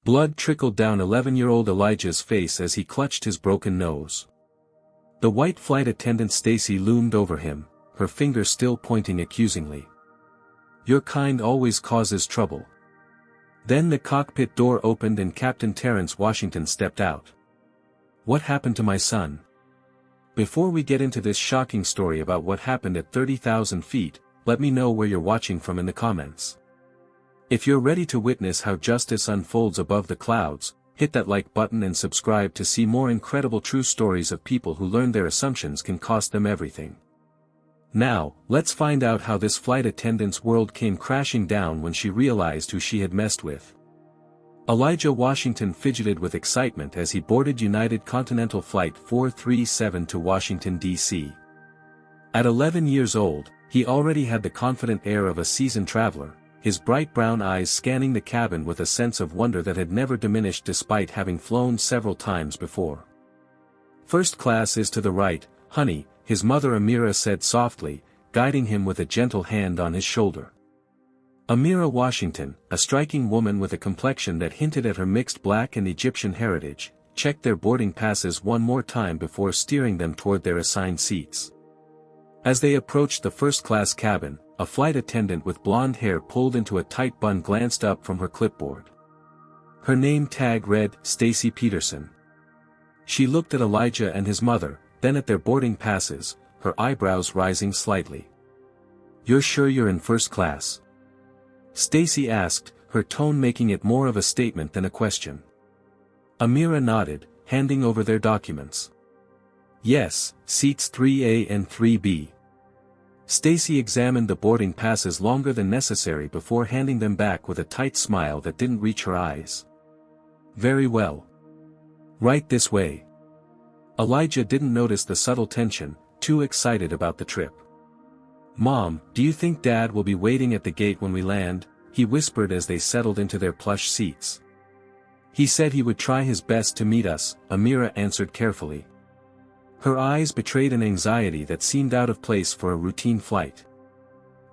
Blood trickled down 11-year-old Elijah's face as he clutched his broken nose. The white flight attendant Stacy loomed over him, her finger still pointing accusingly. "Your kind always causes trouble." Then the cockpit door opened and Captain Terrence Washington stepped out. "What happened to my son?" Before we get into this shocking story about what happened at 30,000 feet, let me know where you're watching from in the comments. If you're ready to witness how justice unfolds above the clouds, hit that like button and subscribe to see more incredible true stories of people who learned their assumptions can cost them everything. Now, let's find out how this flight attendant's world came crashing down when she realized who she had messed with. Elijah Washington fidgeted with excitement as he boarded United Continental Flight 437 to Washington, D.C. At 11 years old, he already had the confident air of a seasoned traveler, his bright brown eyes scanning the cabin with a sense of wonder that had never diminished despite having flown several times before. "First class is to the right, honey," his mother Amira said softly, guiding him with a gentle hand on his shoulder. Amira Washington, a striking woman with a complexion that hinted at her mixed black and Egyptian heritage, checked their boarding passes one more time before steering them toward their assigned seats. As they approached the first-class cabin, a flight attendant with blonde hair pulled into a tight bun glanced up from her clipboard. Her name tag read, Stacy Peterson. She looked at Elijah and his mother, then at their boarding passes, her eyebrows rising slightly. "You're sure you're in first class?" Stacy asked, her tone making it more of a statement than a question. Amira nodded, handing over their documents. "Yes, seats 3A and 3B. Stacy examined the boarding passes longer than necessary before handing them back with a tight smile that didn't reach her eyes. "Very well. Right this way." Elijah didn't notice the subtle tension, too excited about the trip. "Mom, do you think Dad will be waiting at the gate when we land?" he whispered as they settled into their plush seats. "He said he would try his best to meet us," Amira answered carefully. Her eyes betrayed an anxiety that seemed out of place for a routine flight.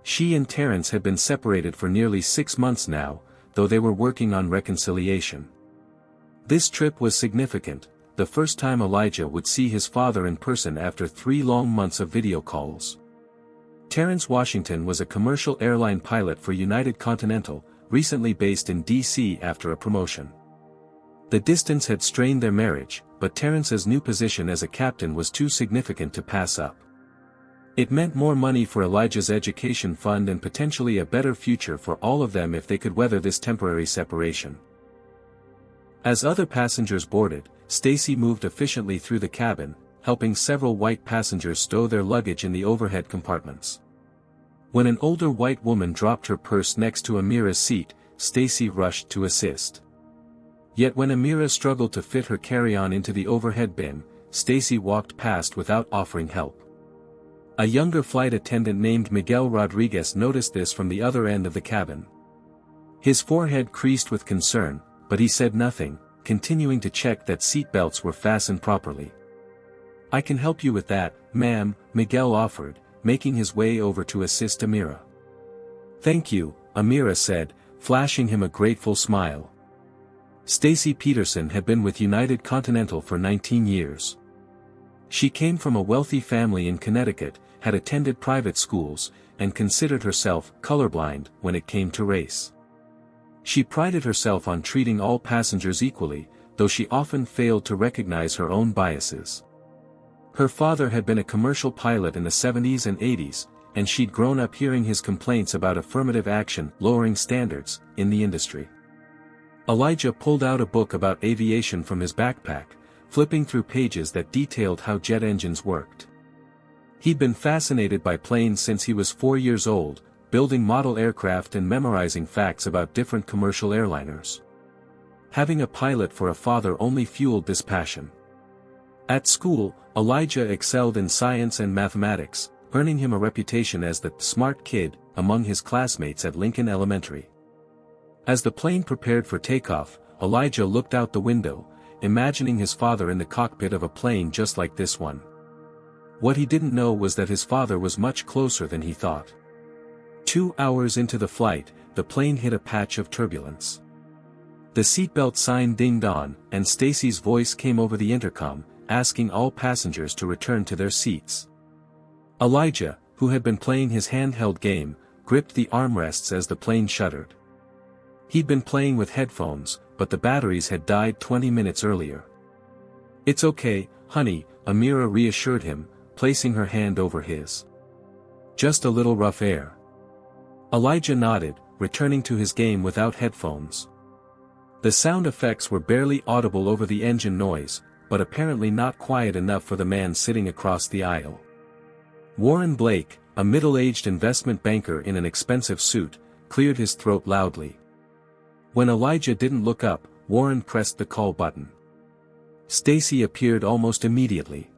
She and Terrence had been separated for nearly 6 months now, though they were working on reconciliation. This trip was significant, the first time Elijah would see his father in person after 3 long months of video calls. Terrence Washington was a commercial airline pilot for United Continental, recently based in D.C. after a promotion. The distance had strained their marriage, but Terrence's new position as a captain was too significant to pass up. It meant more money for Elijah's education fund and potentially a better future for all of them if they could weather this temporary separation. As other passengers boarded, Stacy moved efficiently through the cabin, helping several white passengers stow their luggage in the overhead compartments. When an older white woman dropped her purse next to Amira's seat, Stacy rushed to assist. Yet when Amira struggled to fit her carry-on into the overhead bin, Stacy walked past without offering help. A younger flight attendant named Miguel Rodriguez noticed this from the other end of the cabin. His forehead creased with concern, but he said nothing, continuing to check that seat belts were fastened properly. "I can help you with that, ma'am," Miguel offered, making his way over to assist Amira. "Thank you," Amira said, flashing him a grateful smile. Stacy Peterson had been with United Continental for 19 years. She came from a wealthy family in Connecticut, had attended private schools, and considered herself colorblind when it came to race. She prided herself on treating all passengers equally, though she often failed to recognize her own biases. Her father had been a commercial pilot in the 70s and 80s, and she'd grown up hearing his complaints about affirmative action, lowering standards, in the industry. Elijah pulled out a book about aviation from his backpack, flipping through pages that detailed how jet engines worked. He'd been fascinated by planes since he was 4 years old, building model aircraft and memorizing facts about different commercial airliners. Having a pilot for a father only fueled this passion. At school, Elijah excelled in science and mathematics, earning him a reputation as the smart kid among his classmates at Lincoln Elementary. As the plane prepared for takeoff, Elijah looked out the window, imagining his father in the cockpit of a plane just like this one. What he didn't know was that his father was much closer than he thought. 2 hours into the flight, the plane hit a patch of turbulence. The seatbelt sign dinged on, and Stacy's voice came over the intercom, asking all passengers to return to their seats. Elijah, who had been playing his handheld game, gripped the armrests as the plane shuddered. He'd been playing with headphones, but the batteries had died 20 minutes earlier. "It's okay, honey," Amira reassured him, placing her hand over his. "Just a little rough air." Elijah nodded, returning to his game without headphones. The sound effects were barely audible over the engine noise, but apparently not quiet enough for the man sitting across the aisle. Warren Blake, a middle-aged investment banker in an expensive suit, cleared his throat loudly. When Elijah didn't look up, Warren pressed the call button. Stacy appeared almost immediately.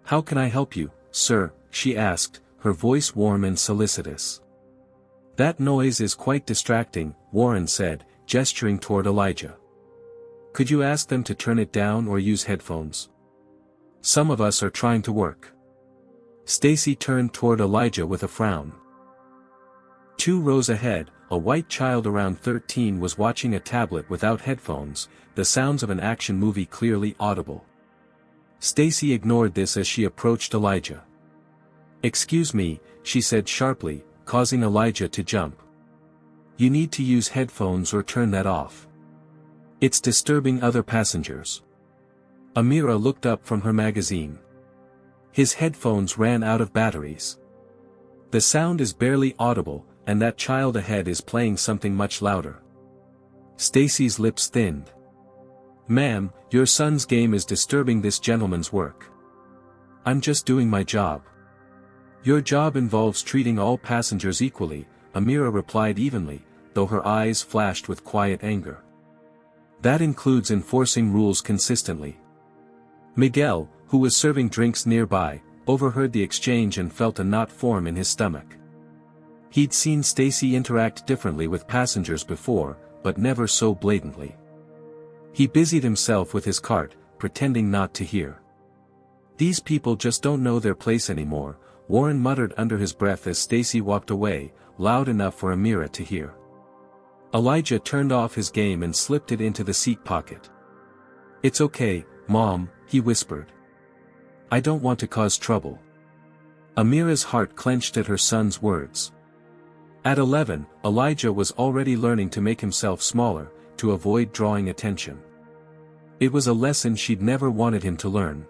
"How can I help you, sir?" she asked, her voice warm and solicitous. "That noise is quite distracting," Warren said, gesturing toward Elijah. "Could you ask them to turn it down or use headphones? Some of us are trying to work." Stacy turned toward Elijah with a frown. 2 rows ahead, a white child around 13 was watching a tablet without headphones, the sounds of an action movie clearly audible. Stacy ignored this as she approached Elijah. "Excuse me," she said sharply, causing Elijah to jump. "You need to use headphones or turn that off. It's disturbing other passengers." Amira looked up from her magazine. His headphones ran out of batteries. "The sound is barely audible, and that child ahead is playing something much louder." Stacy's lips thinned. "Ma'am, your son's game is disturbing this gentleman's work." "I'm just doing my job." "Your job involves treating all passengers equally," Amira replied evenly, though her eyes flashed with quiet anger. "That includes enforcing rules consistently." Miguel, who was serving drinks nearby, overheard the exchange and felt a knot form in his stomach. He'd seen Stacy interact differently with passengers before, but never so blatantly. He busied himself with his cart, pretending not to hear. "These people just don't know their place anymore," Warren muttered under his breath as Stacy walked away, loud enough for Amira to hear. Elijah turned off his game and slipped it into the seat pocket. "It's okay, Mom," he whispered. "I don't want to cause trouble." Amira's heart clenched at her son's words. At 11, Elijah was already learning to make himself smaller, to avoid drawing attention. It was a lesson she'd never wanted him to learn.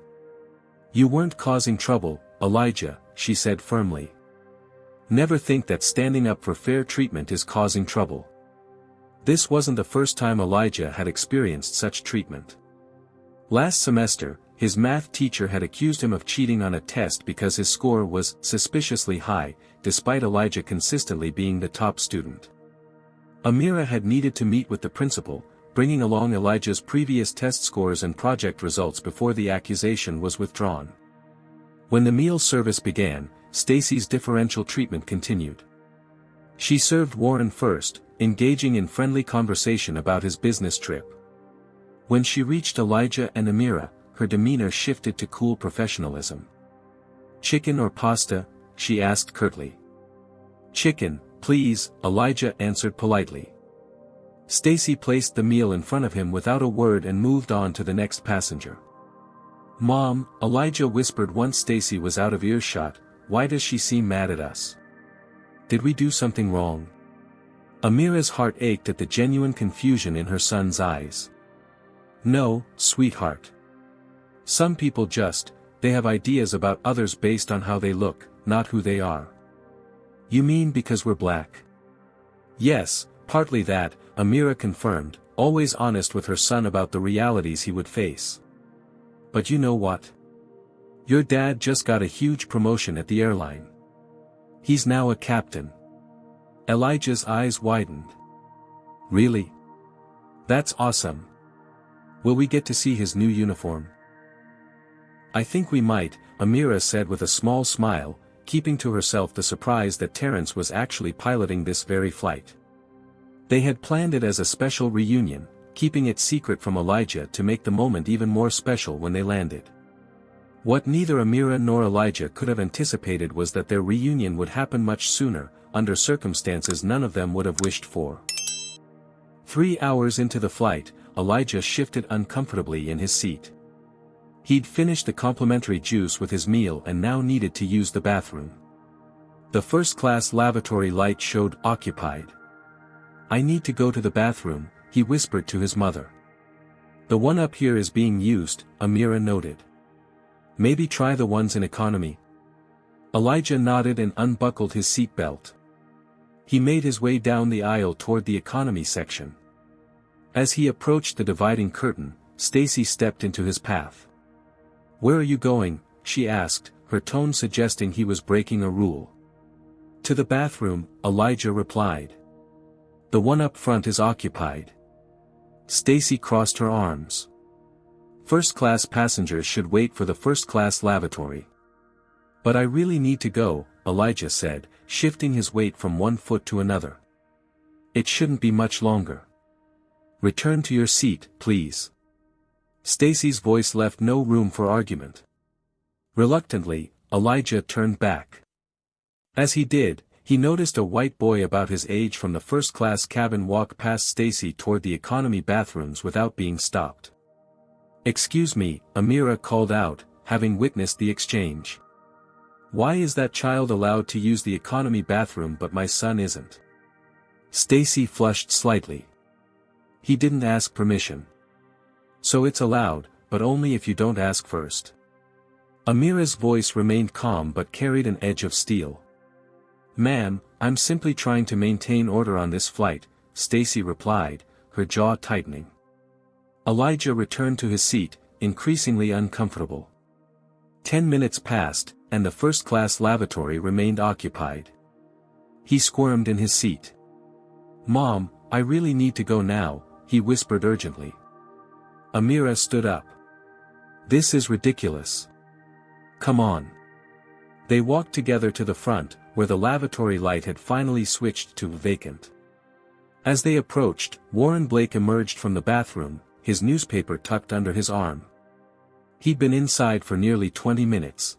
"You weren't causing trouble, Elijah," she said firmly. "Never think that standing up for fair treatment is causing trouble." This wasn't the first time Elijah had experienced such treatment. Last semester, his math teacher had accused him of cheating on a test because his score was suspiciously high, despite Elijah consistently being the top student. Amira had needed to meet with the principal, bringing along Elijah's previous test scores and project results before the accusation was withdrawn. When the meal service began, Stacy's differential treatment continued. She served Warren first, engaging in friendly conversation about his business trip. When she reached Elijah and Amira, her demeanor shifted to cool professionalism. "Chicken or pasta?" she asked curtly. "Chicken, please," Elijah answered politely. Stacy placed the meal in front of him without a word and moved on to the next passenger. "Mom," Elijah whispered once Stacy was out of earshot, "why does she seem mad at us? Did we do something wrong?" Amira's heart ached at the genuine confusion in her son's eyes. "No, sweetheart. Some people they have ideas about others based on how they look, not who they are." "You mean because we're black?" "Yes, partly that," Amira confirmed, always honest with her son about the realities he would face. "But you know what? Your dad just got a huge promotion at the airline. He's now a captain." Elijah's eyes widened. "Really? That's awesome. Will we get to see his new uniform?" "I think we might," Amira said with a small smile, keeping to herself the surprise that Terrence was actually piloting this very flight. They had planned it as a special reunion, keeping it secret from Elijah to make the moment even more special when they landed. What neither Amira nor Elijah could have anticipated was that their reunion would happen much sooner, under circumstances none of them would have wished for. 3 hours into the flight, Elijah shifted uncomfortably in his seat. He'd finished the complimentary juice with his meal and now needed to use the bathroom. The first-class lavatory light showed occupied. "I need to go to the bathroom," he whispered to his mother. "The one up here is being used," Amira noted. "Maybe try the ones in economy." Elijah nodded and unbuckled his seatbelt. He made his way down the aisle toward the economy section. As he approached the dividing curtain, Stacy stepped into his path. "Where are you going?" she asked, her tone suggesting he was breaking a rule. "To the bathroom," Elijah replied. "The one up front is occupied." Stacy crossed her arms. "First-class passengers should wait for the first-class lavatory." "But I really need to go," Elijah said, shifting his weight from one foot to another. "It shouldn't be much longer." "Return to your seat, please." Stacy's voice left no room for argument. Reluctantly, Elijah turned back. As he did, he noticed a white boy about his age from the first-class cabin walk past Stacy toward the economy bathrooms without being stopped. "Excuse me," Amira called out, having witnessed the exchange. "Why is that child allowed to use the economy bathroom but my son isn't?" Stacy flushed slightly. "He didn't ask permission. So it's allowed, but only if you don't ask first." Amira's voice remained calm but carried an edge of steel. "Ma'am, I'm simply trying to maintain order on this flight," Stacy replied, her jaw tightening. Elijah returned to his seat, increasingly uncomfortable. 10 minutes passed, and the first-class lavatory remained occupied. He squirmed in his seat. "Mom, I really need to go now," he whispered urgently. Amira stood up. "This is ridiculous. Come on." They walked together to the front, where the lavatory light had finally switched to vacant. As they approached, Warren Blake emerged from the bathroom, his newspaper tucked under his arm. He'd been inside for nearly 20 minutes.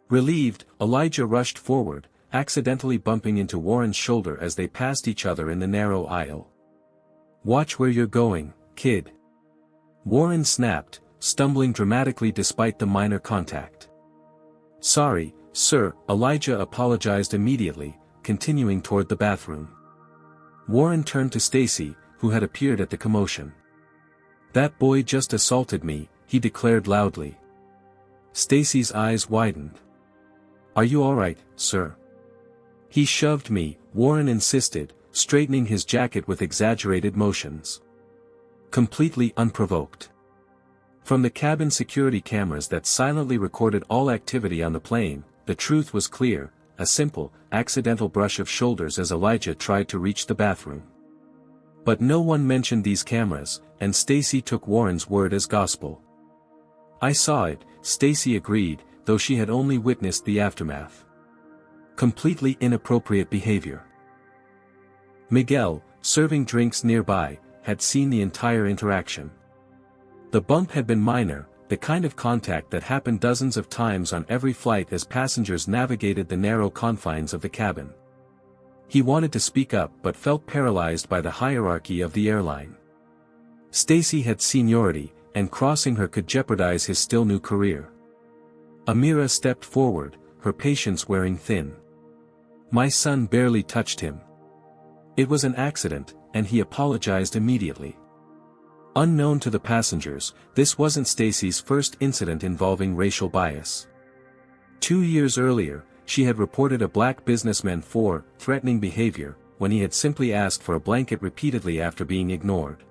Relieved, Elijah rushed forward, accidentally bumping into Warren's shoulder as they passed each other in the narrow aisle. "Watch where you're going, kid." Warren snapped, stumbling dramatically despite the minor contact. "Sorry, sir," Elijah apologized immediately, continuing toward the bathroom. Warren turned to Stacy, who had appeared at the commotion. "That boy just assaulted me," he declared loudly. Stacy's eyes widened. "Are you all right, sir?" "He shoved me," Warren insisted, straightening his jacket with exaggerated motions. Completely unprovoked. From the cabin security cameras that silently recorded all activity on the plane, the truth was clear, a simple, accidental brush of shoulders as Elijah tried to reach the bathroom. But no one mentioned these cameras, and Stacy took Warren's word as gospel. "I saw it," Stacy agreed, though she had only witnessed the aftermath. Completely inappropriate behavior. Miguel, serving drinks nearby, had seen the entire interaction. The bump had been minor, the kind of contact that happened dozens of times on every flight as passengers navigated the narrow confines of the cabin. He wanted to speak up but felt paralyzed by the hierarchy of the airline. Stacy had seniority, and crossing her could jeopardize his still new career. Amira stepped forward, her patience wearing thin. "My son barely touched him. It was an accident, and he apologized immediately." Unknown to the passengers, this wasn't Stacy's first incident involving racial bias. 2 years earlier, she had reported a black businessman for threatening behavior, when he had simply asked for a blanket repeatedly after being ignored.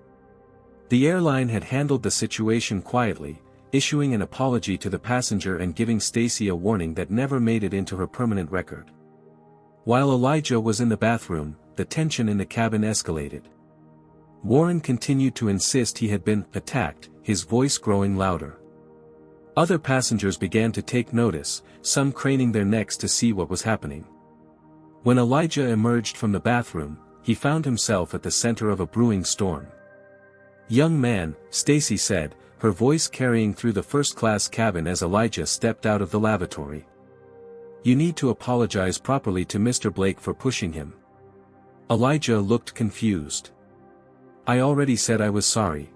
The airline had handled the situation quietly, issuing an apology to the passenger and giving Stacy a warning that never made it into her permanent record. While Elijah was in the bathroom, the tension in the cabin escalated. Warren continued to insist he had been attacked, his voice growing louder. Other passengers began to take notice, some craning their necks to see what was happening. When Elijah emerged from the bathroom, he found himself at the center of a brewing storm. "Young man," Stacy said, her voice carrying through the first-class cabin as Elijah stepped out of the lavatory. "You need to apologize properly to Mr. Blake for pushing him." Elijah looked confused. I already said I was sorry.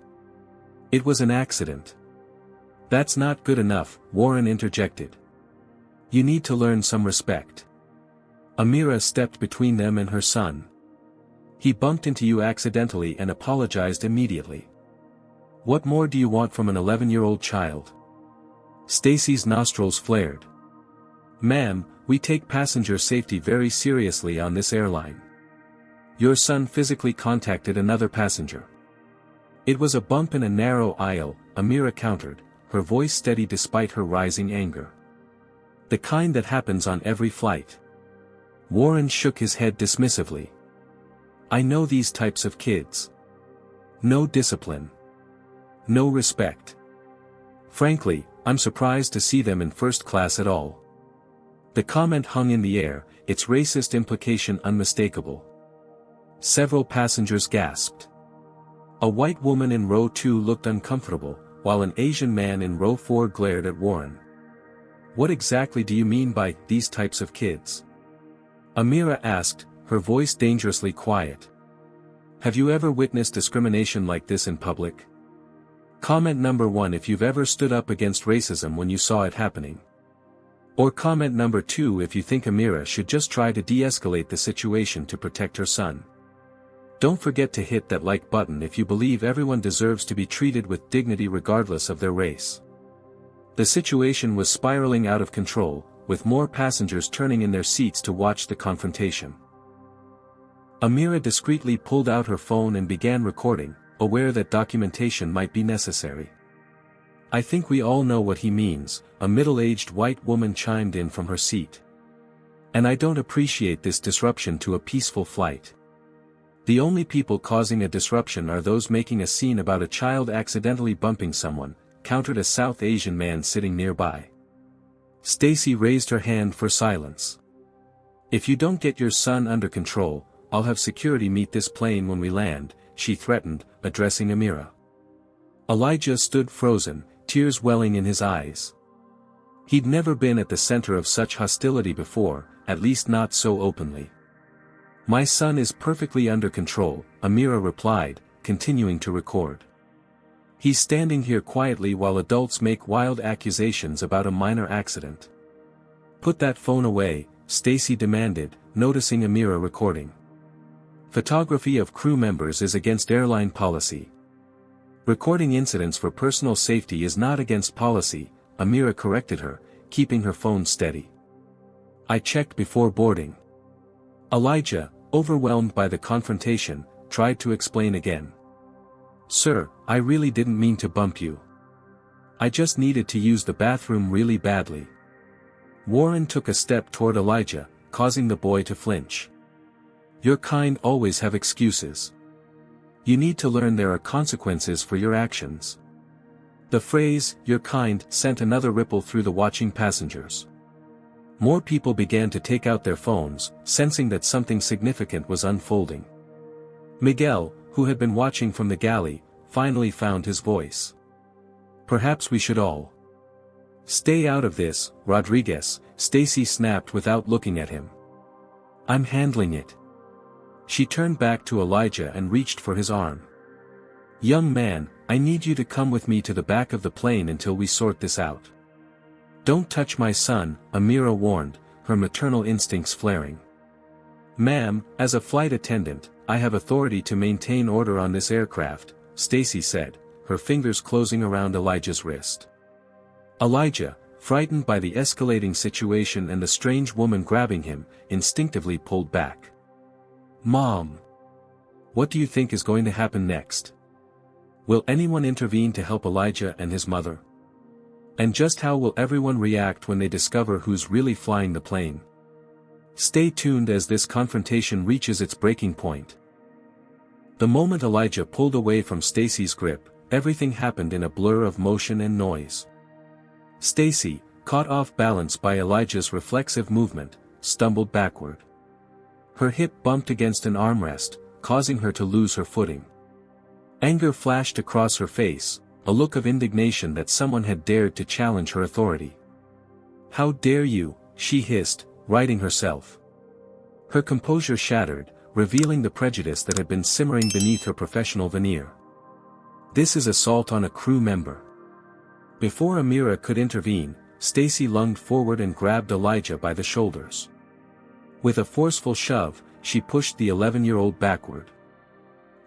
It was an accident. That's not good enough, Warren interjected. You need to learn some respect. Amira stepped between them and her son. He bumped into you accidentally and apologized immediately. What more do you want from an 11-year-old child? Stacy's nostrils flared. Ma'am, we take passenger safety very seriously on this airline. Your son physically contacted another passenger. It was a bump in a narrow aisle, Amira countered, her voice steady despite her rising anger. The kind that happens on every flight. Warren shook his head dismissively. I know these types of kids. No discipline. No respect. Frankly, I'm surprised to see them in first class at all. The comment hung in the air, its racist implication unmistakable. Several passengers gasped. A white woman in row 2 looked uncomfortable, while an Asian man in row 4 glared at Warren. What exactly do you mean by these types of kids? Amira asked, her voice dangerously quiet. Have you ever witnessed discrimination like this in public? Comment number 1 if you've ever stood up against racism when you saw it happening. Or comment number 2 if you think Amira should just try to de-escalate the situation to protect her son. Don't forget to hit that like button if you believe everyone deserves to be treated with dignity regardless of their race. The situation was spiraling out of control, with more passengers turning in their seats to watch the confrontation. Amira discreetly pulled out her phone and began recording, aware that documentation might be necessary. I think we all know what he means, a middle-aged white woman chimed in from her seat. And I don't appreciate this disruption to a peaceful flight. The only people causing a disruption are those making a scene about a child accidentally bumping someone, countered a South Asian man sitting nearby. Stacy raised her hand for silence. If you don't get your son under control, I'll have security meet this plane when we land, she threatened, addressing Amira. Elijah stood frozen, tears welling in his eyes. He'd never been at the center of such hostility before, at least not so openly. My son is perfectly under control, Amira replied, continuing to record. He's standing here quietly while adults make wild accusations about a minor accident. Put that phone away, Stacy demanded, noticing Amira recording. Photography of crew members is against airline policy. Recording incidents for personal safety is not against policy, Amira corrected her, keeping her phone steady. I checked before boarding. Elijah, overwhelmed by the confrontation, tried to explain again. Sir, I really didn't mean to bump you. I just needed to use the bathroom really badly. Warren took a step toward Elijah, causing the boy to flinch. Your kind always have excuses. You need to learn there are consequences for your actions. The phrase, your kind, sent another ripple through the watching passengers. More people began to take out their phones, sensing that something significant was unfolding. Miguel, who had been watching from the galley, finally found his voice. Perhaps we should all stay out of this, Rodriguez, Stacy snapped without looking at him. I'm handling it. She turned back to Elijah and reached for his arm. Young man, I need you to come with me to the back of the plane until we sort this out. Don't touch my son, Amira warned, her maternal instincts flaring. Ma'am, as a flight attendant, I have authority to maintain order on this aircraft, Stacy said, her fingers closing around Elijah's wrist. Elijah, frightened by the escalating situation and the strange woman grabbing him, instinctively pulled back. Mom! What do you think is going to happen next? Will anyone intervene to help Elijah and his mother? And just how will everyone react when they discover who's really flying the plane? Stay tuned as this confrontation reaches its breaking point. The moment Elijah pulled away from Stacy's grip, everything happened in a blur of motion and noise. Stacy, caught off balance by Elijah's reflexive movement, stumbled backward. Her hip bumped against an armrest, causing her to lose her footing. Anger flashed across her face, a look of indignation that someone had dared to challenge her authority. How dare you, she hissed, righting herself. Her composure shattered, revealing the prejudice that had been simmering beneath her professional veneer. "This is assault on a crew member." Before Amira could intervene, Stacy lunged forward and grabbed Elijah by the shoulders. With a forceful shove, she pushed the 11-year-old backward.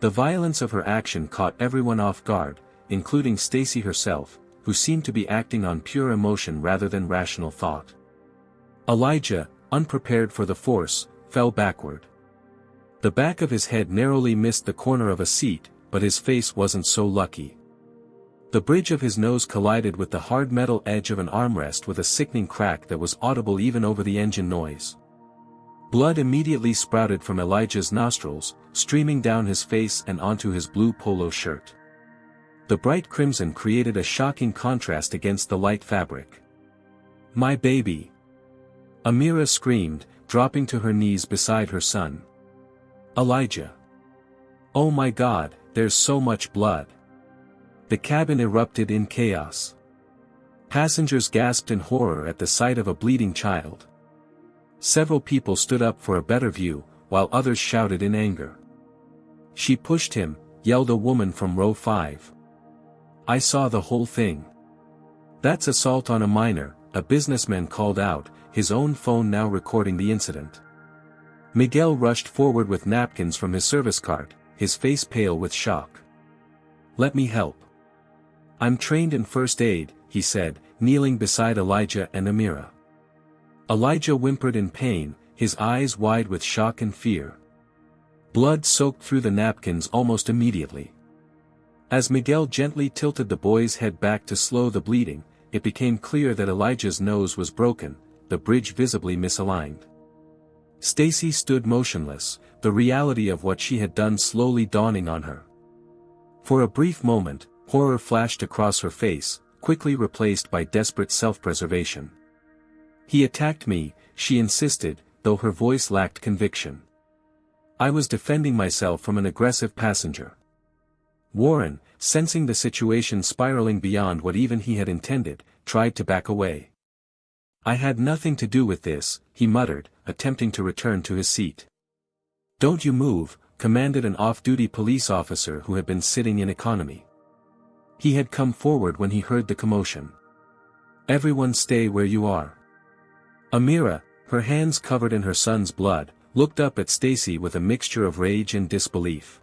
The violence of her action caught everyone off guard, including Stacy herself, who seemed to be acting on pure emotion rather than rational thought. Elijah, unprepared for the force, fell backward. The back of his head narrowly missed the corner of a seat, but his face wasn't so lucky. The bridge of his nose collided with the hard metal edge of an armrest with a sickening crack that was audible even over the engine noise. Blood immediately sprouted from Elijah's nostrils, streaming down his face and onto his blue polo shirt. The bright crimson created a shocking contrast against the light fabric. "My baby!" Amira screamed, dropping to her knees beside her son. "Elijah! Oh my God, there's so much blood!" The cabin erupted in chaos. Passengers gasped in horror at the sight of a bleeding child. Several people stood up for a better view, while others shouted in anger. "She pushed him," yelled a woman from row 5. "I saw the whole thing." "That's assault on a minor," a businessman called out, his own phone now recording the incident. Miguel rushed forward with napkins from his service cart, his face pale with shock. "Let me help. I'm trained in first aid," he said, kneeling beside Elijah and Amira. Elijah whimpered in pain, his eyes wide with shock and fear. Blood soaked through the napkins almost immediately. As Miguel gently tilted the boy's head back to slow the bleeding, it became clear that Elijah's nose was broken, the bridge visibly misaligned. Stacy stood motionless, the reality of what she had done slowly dawning on her. For a brief moment, horror flashed across her face, quickly replaced by desperate self-preservation. "He attacked me," she insisted, though her voice lacked conviction. "I was defending myself from an aggressive passenger." Warren, sensing the situation spiraling beyond what even he had intended, tried to back away. "I had nothing to do with this," he muttered, attempting to return to his seat. "Don't you move," commanded an off-duty police officer who had been sitting in economy. He had come forward when he heard the commotion. "Everyone stay where you are." Amira, her hands covered in her son's blood, looked up at Stacy with a mixture of rage and disbelief.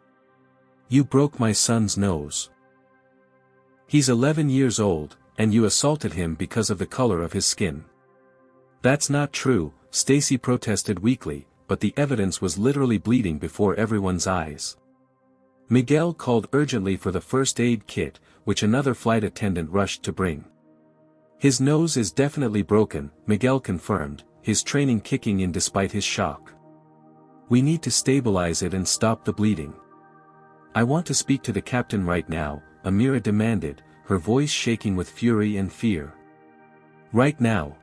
"You broke my son's nose. He's 11 years old, and you assaulted him because of the color of his skin." "That's not true," Stacy protested weakly, but the evidence was literally bleeding before everyone's eyes. Miguel called urgently for the first aid kit, which another flight attendant rushed to bring. "His nose is definitely broken," Miguel confirmed, his training kicking in despite his shock. "We need to stabilize it and stop the bleeding." "I want to speak to the captain right now," Amira demanded, her voice shaking with fury and fear. "Right now."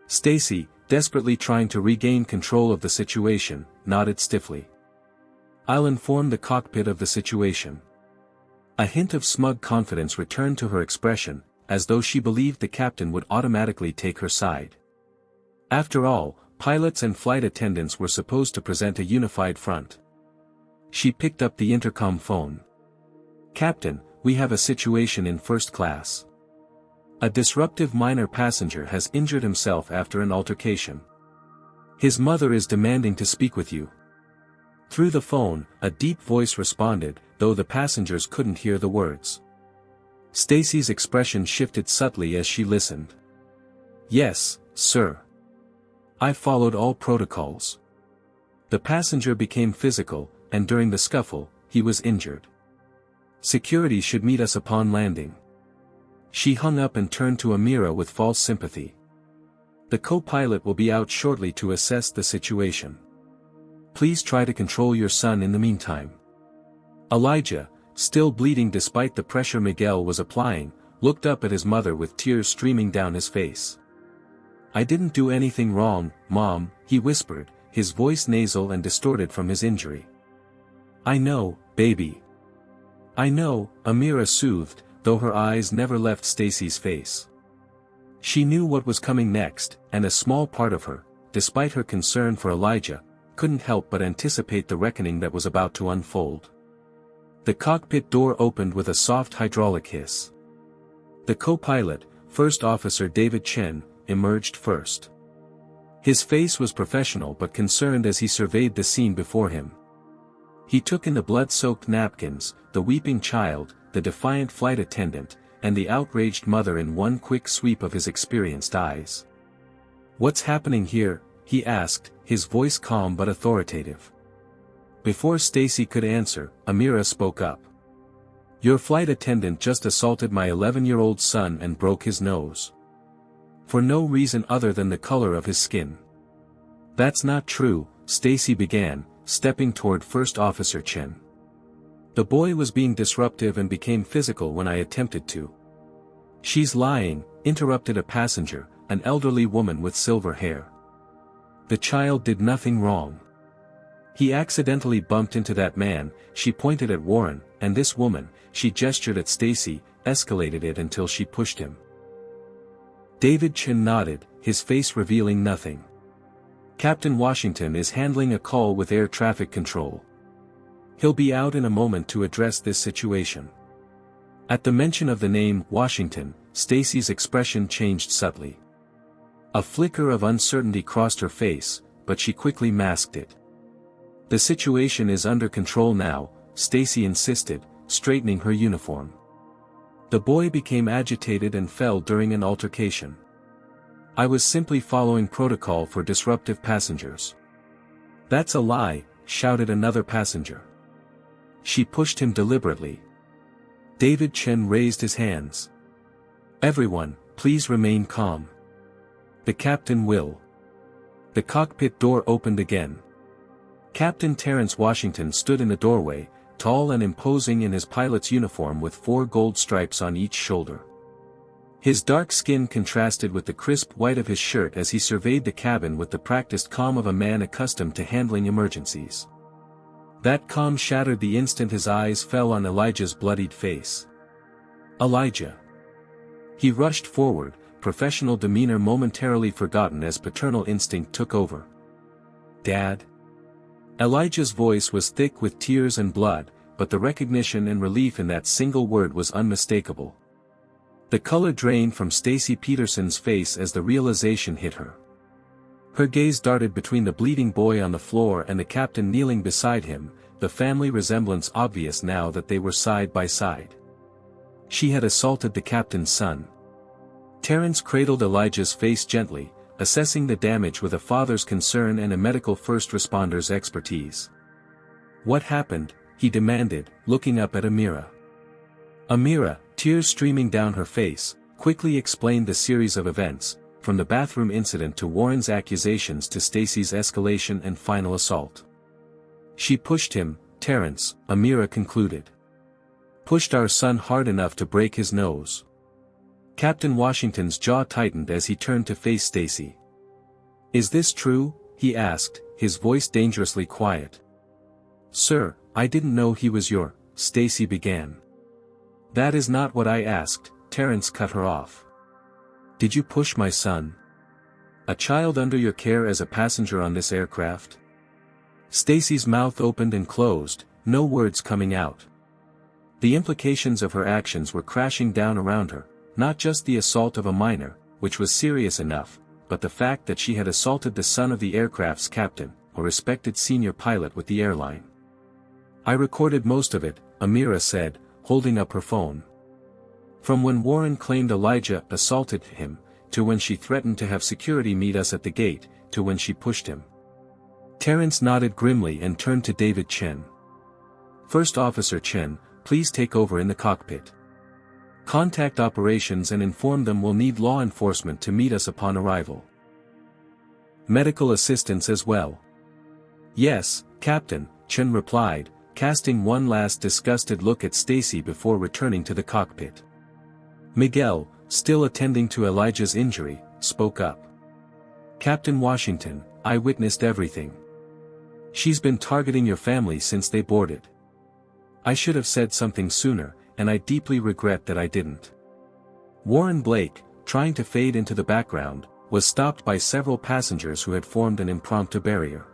Stacy, desperately trying to regain control of the situation, nodded stiffly. "I'll inform the cockpit of the situation." A hint of smug confidence returned to her expression, as though she believed the captain would automatically take her side. After all, pilots and flight attendants were supposed to present a unified front. She picked up the intercom phone. "Captain, we have a situation in first class. A disruptive minor passenger has injured himself after an altercation. His mother is demanding to speak with you." Through the phone, a deep voice responded, though the passengers couldn't hear the words. Stacy's expression shifted subtly as she listened. "Yes, sir. I followed all protocols." The passenger became physical, and during the scuffle, he was injured. "Security should meet us upon landing." She hung up and turned to Amira with false sympathy. "The co-pilot will be out shortly to assess the situation. Please try to control your son in the meantime." Elijah, still bleeding despite the pressure Miguel was applying, looked up at his mother with tears streaming down his face. "I didn't do anything wrong, Mom," he whispered, his voice nasal and distorted from his injury. "I know, baby. I know," Amira soothed, though her eyes never left Stacy's face. She knew what was coming next, and a small part of her, despite her concern for Elijah, couldn't help but anticipate the reckoning that was about to unfold. The cockpit door opened with a soft hydraulic hiss. The co-pilot, First Officer David Chen, emerged first. His face was professional but concerned as he surveyed the scene before him. He took in the blood-soaked napkins, the weeping child, the defiant flight attendant, and the outraged mother in one quick sweep of his experienced eyes. "What's happening here?" he asked, his voice calm but authoritative. Before Stacy could answer, Amira spoke up. "Your flight attendant just assaulted my 11-year-old son and broke his nose. For no reason other than the color of his skin." "That's not true," Stacy began, stepping toward First Officer Chen. "The boy was being disruptive and became physical when I attempted to." "She's lying," interrupted a passenger, an elderly woman with silver hair. "The child did nothing wrong. He accidentally bumped into that man," she pointed at Warren, "and this woman," she gestured at Stacy, "escalated it until she pushed him." David Chen nodded, his face revealing nothing. "Captain Washington is handling a call with air traffic control. He'll be out in a moment to address this situation." At the mention of the name, Washington, Stacy's expression changed subtly. A flicker of uncertainty crossed her face, but she quickly masked it. "The situation is under control now," Stacy insisted, straightening her uniform. "The boy became agitated and fell during an altercation. I was simply following protocol for disruptive passengers." "That's a lie," shouted another passenger. "She pushed him deliberately." David Chen raised his hands. "Everyone, please remain calm. The captain will." The cockpit door opened again. Captain Terrence Washington stood in the doorway, tall and imposing in his pilot's uniform with 4 gold stripes on each shoulder. His dark skin contrasted with the crisp white of his shirt as he surveyed the cabin with the practiced calm of a man accustomed to handling emergencies. That calm shattered the instant his eyes fell on Elijah's bloodied face. "Elijah." He rushed forward, professional demeanor momentarily forgotten as paternal instinct took over. "Dad?" Elijah's voice was thick with tears and blood, but the recognition and relief in that single word was unmistakable. The color drained from Stacy Peterson's face as the realization hit her. Her gaze darted between the bleeding boy on the floor and the captain kneeling beside him, the family resemblance obvious now that they were side by side. She had assaulted the captain's son. Terrence cradled Elijah's face gently, assessing the damage with a father's concern and a medical first responder's expertise. "What happened?" he demanded, looking up at Amira. Amira, tears streaming down her face, quickly explained the series of events, from the bathroom incident to Warren's accusations to Stacy's escalation and final assault. "She pushed him, Terrence," Amira concluded. "Pushed our son hard enough to break his nose." Captain Washington's jaw tightened as he turned to face Stacy. "Is this true?" he asked, his voice dangerously quiet. "Sir, I didn't know he was your," Stacy began. "That is not what I asked," Terrence cut her off. "Did you push my son? A child under your care as a passenger on this aircraft?" Stacy's mouth opened and closed, no words coming out. The implications of her actions were crashing down around her, not just the assault of a minor, which was serious enough, but the fact that she had assaulted the son of the aircraft's captain, a respected senior pilot with the airline. "I recorded most of it," Amira said, holding up her phone. "From when Warren claimed Elijah assaulted him, to when she threatened to have security meet us at the gate, to when she pushed him." Terrence nodded grimly and turned to David Chen. "First Officer Chen, please take over in the cockpit. Contact operations and inform them we'll need law enforcement to meet us upon arrival. Medical assistance as well." "Yes, Captain," Chen replied, casting one last disgusted look at Stacy before returning to the cockpit. Miguel, still attending to Elijah's injury, spoke up. "Captain Washington, I witnessed everything. She's been targeting your family since they boarded. I should have said something sooner, and I deeply regret that I didn't." Warren Blake, trying to fade into the background, was stopped by several passengers who had formed an impromptu barrier.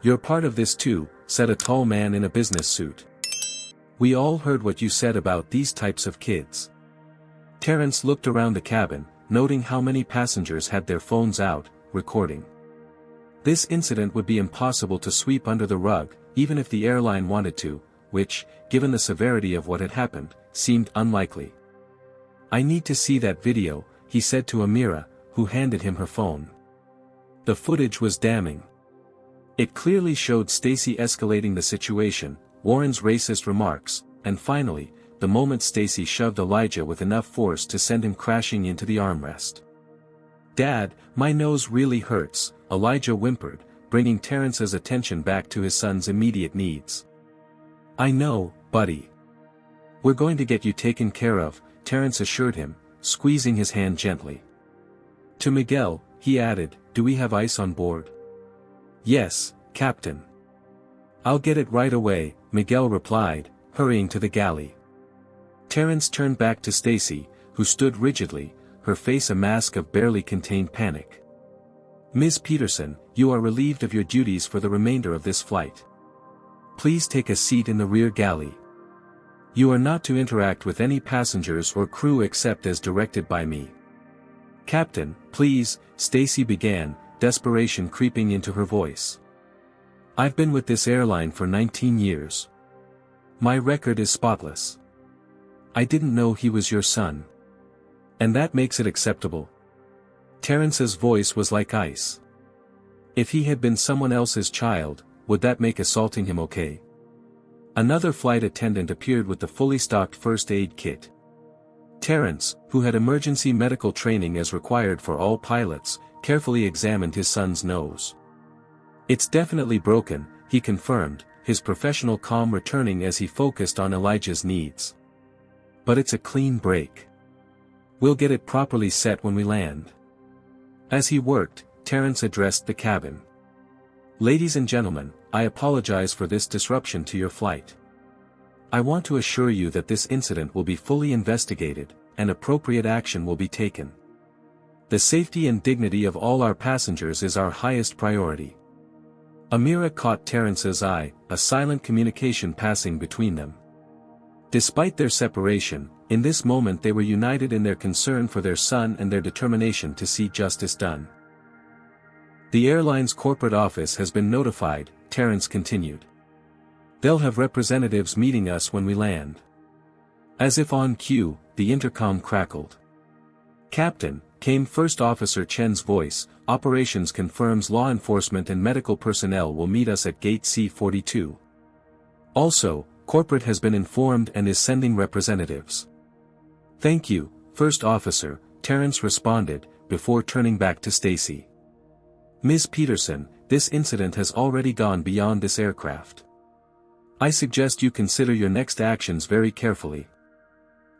"You're part of this too," said a tall man in a business suit. "We all heard what you said about these types of kids." Terrence looked around the cabin, noting how many passengers had their phones out, recording. This incident would be impossible to sweep under the rug, even if the airline wanted to, which, given the severity of what had happened, seemed unlikely. "I need to see that video," he said to Amira, who handed him her phone. The footage was damning. It clearly showed Stacy escalating the situation, Warren's racist remarks, and finally, the moment Stacy shoved Elijah with enough force to send him crashing into the armrest. "Dad, my nose really hurts," Elijah whimpered, bringing Terrence's attention back to his son's immediate needs. "I know, buddy. We're going to get you taken care of," Terrence assured him, squeezing his hand gently. To Miguel, he added, "Do we have ice on board?" "Yes, Captain." "I'll get it right away," Miguel replied, hurrying to the galley. Terrence turned back to Stacy, who stood rigidly, her face a mask of barely contained panic. "Ms. Peterson, you are relieved of your duties for the remainder of this flight. Please take a seat in the rear galley. You are not to interact with any passengers or crew except as directed by me." "Captain, please," Stacy began, desperation creeping into her voice. "I've been with this airline for 19 years. My record is spotless. I didn't know he was your son. And that makes it acceptable?" Terrence's voice was like ice. "If he had been someone else's child, would that make assaulting him okay?" Another flight attendant appeared with the fully stocked first aid kit. Terrence, who had emergency medical training as required for all pilots, carefully examined his son's nose. "It's definitely broken," he confirmed, his professional calm returning as he focused on Elijah's needs. "But it's a clean break. We'll get it properly set when we land." As he worked, Terrence addressed the cabin. "Ladies and gentlemen, I apologize for this disruption to your flight. I want to assure you that this incident will be fully investigated, and appropriate action will be taken. The safety and dignity of all our passengers is our highest priority." Amira caught Terrence's eye, a silent communication passing between them. Despite their separation, in this moment they were united in their concern for their son and their determination to see justice done. "The airline's corporate office has been notified," Terrence continued. "They'll have representatives meeting us when we land." As if on cue, the intercom crackled. "Captain," came First Officer Chen's voice, "operations confirms law enforcement and medical personnel will meet us at Gate C-42. Also, corporate has been informed and is sending representatives." "Thank you, First Officer," Terrence responded, before turning back to Stacy. "Ms. Peterson, this incident has already gone beyond this aircraft. I suggest you consider your next actions very carefully."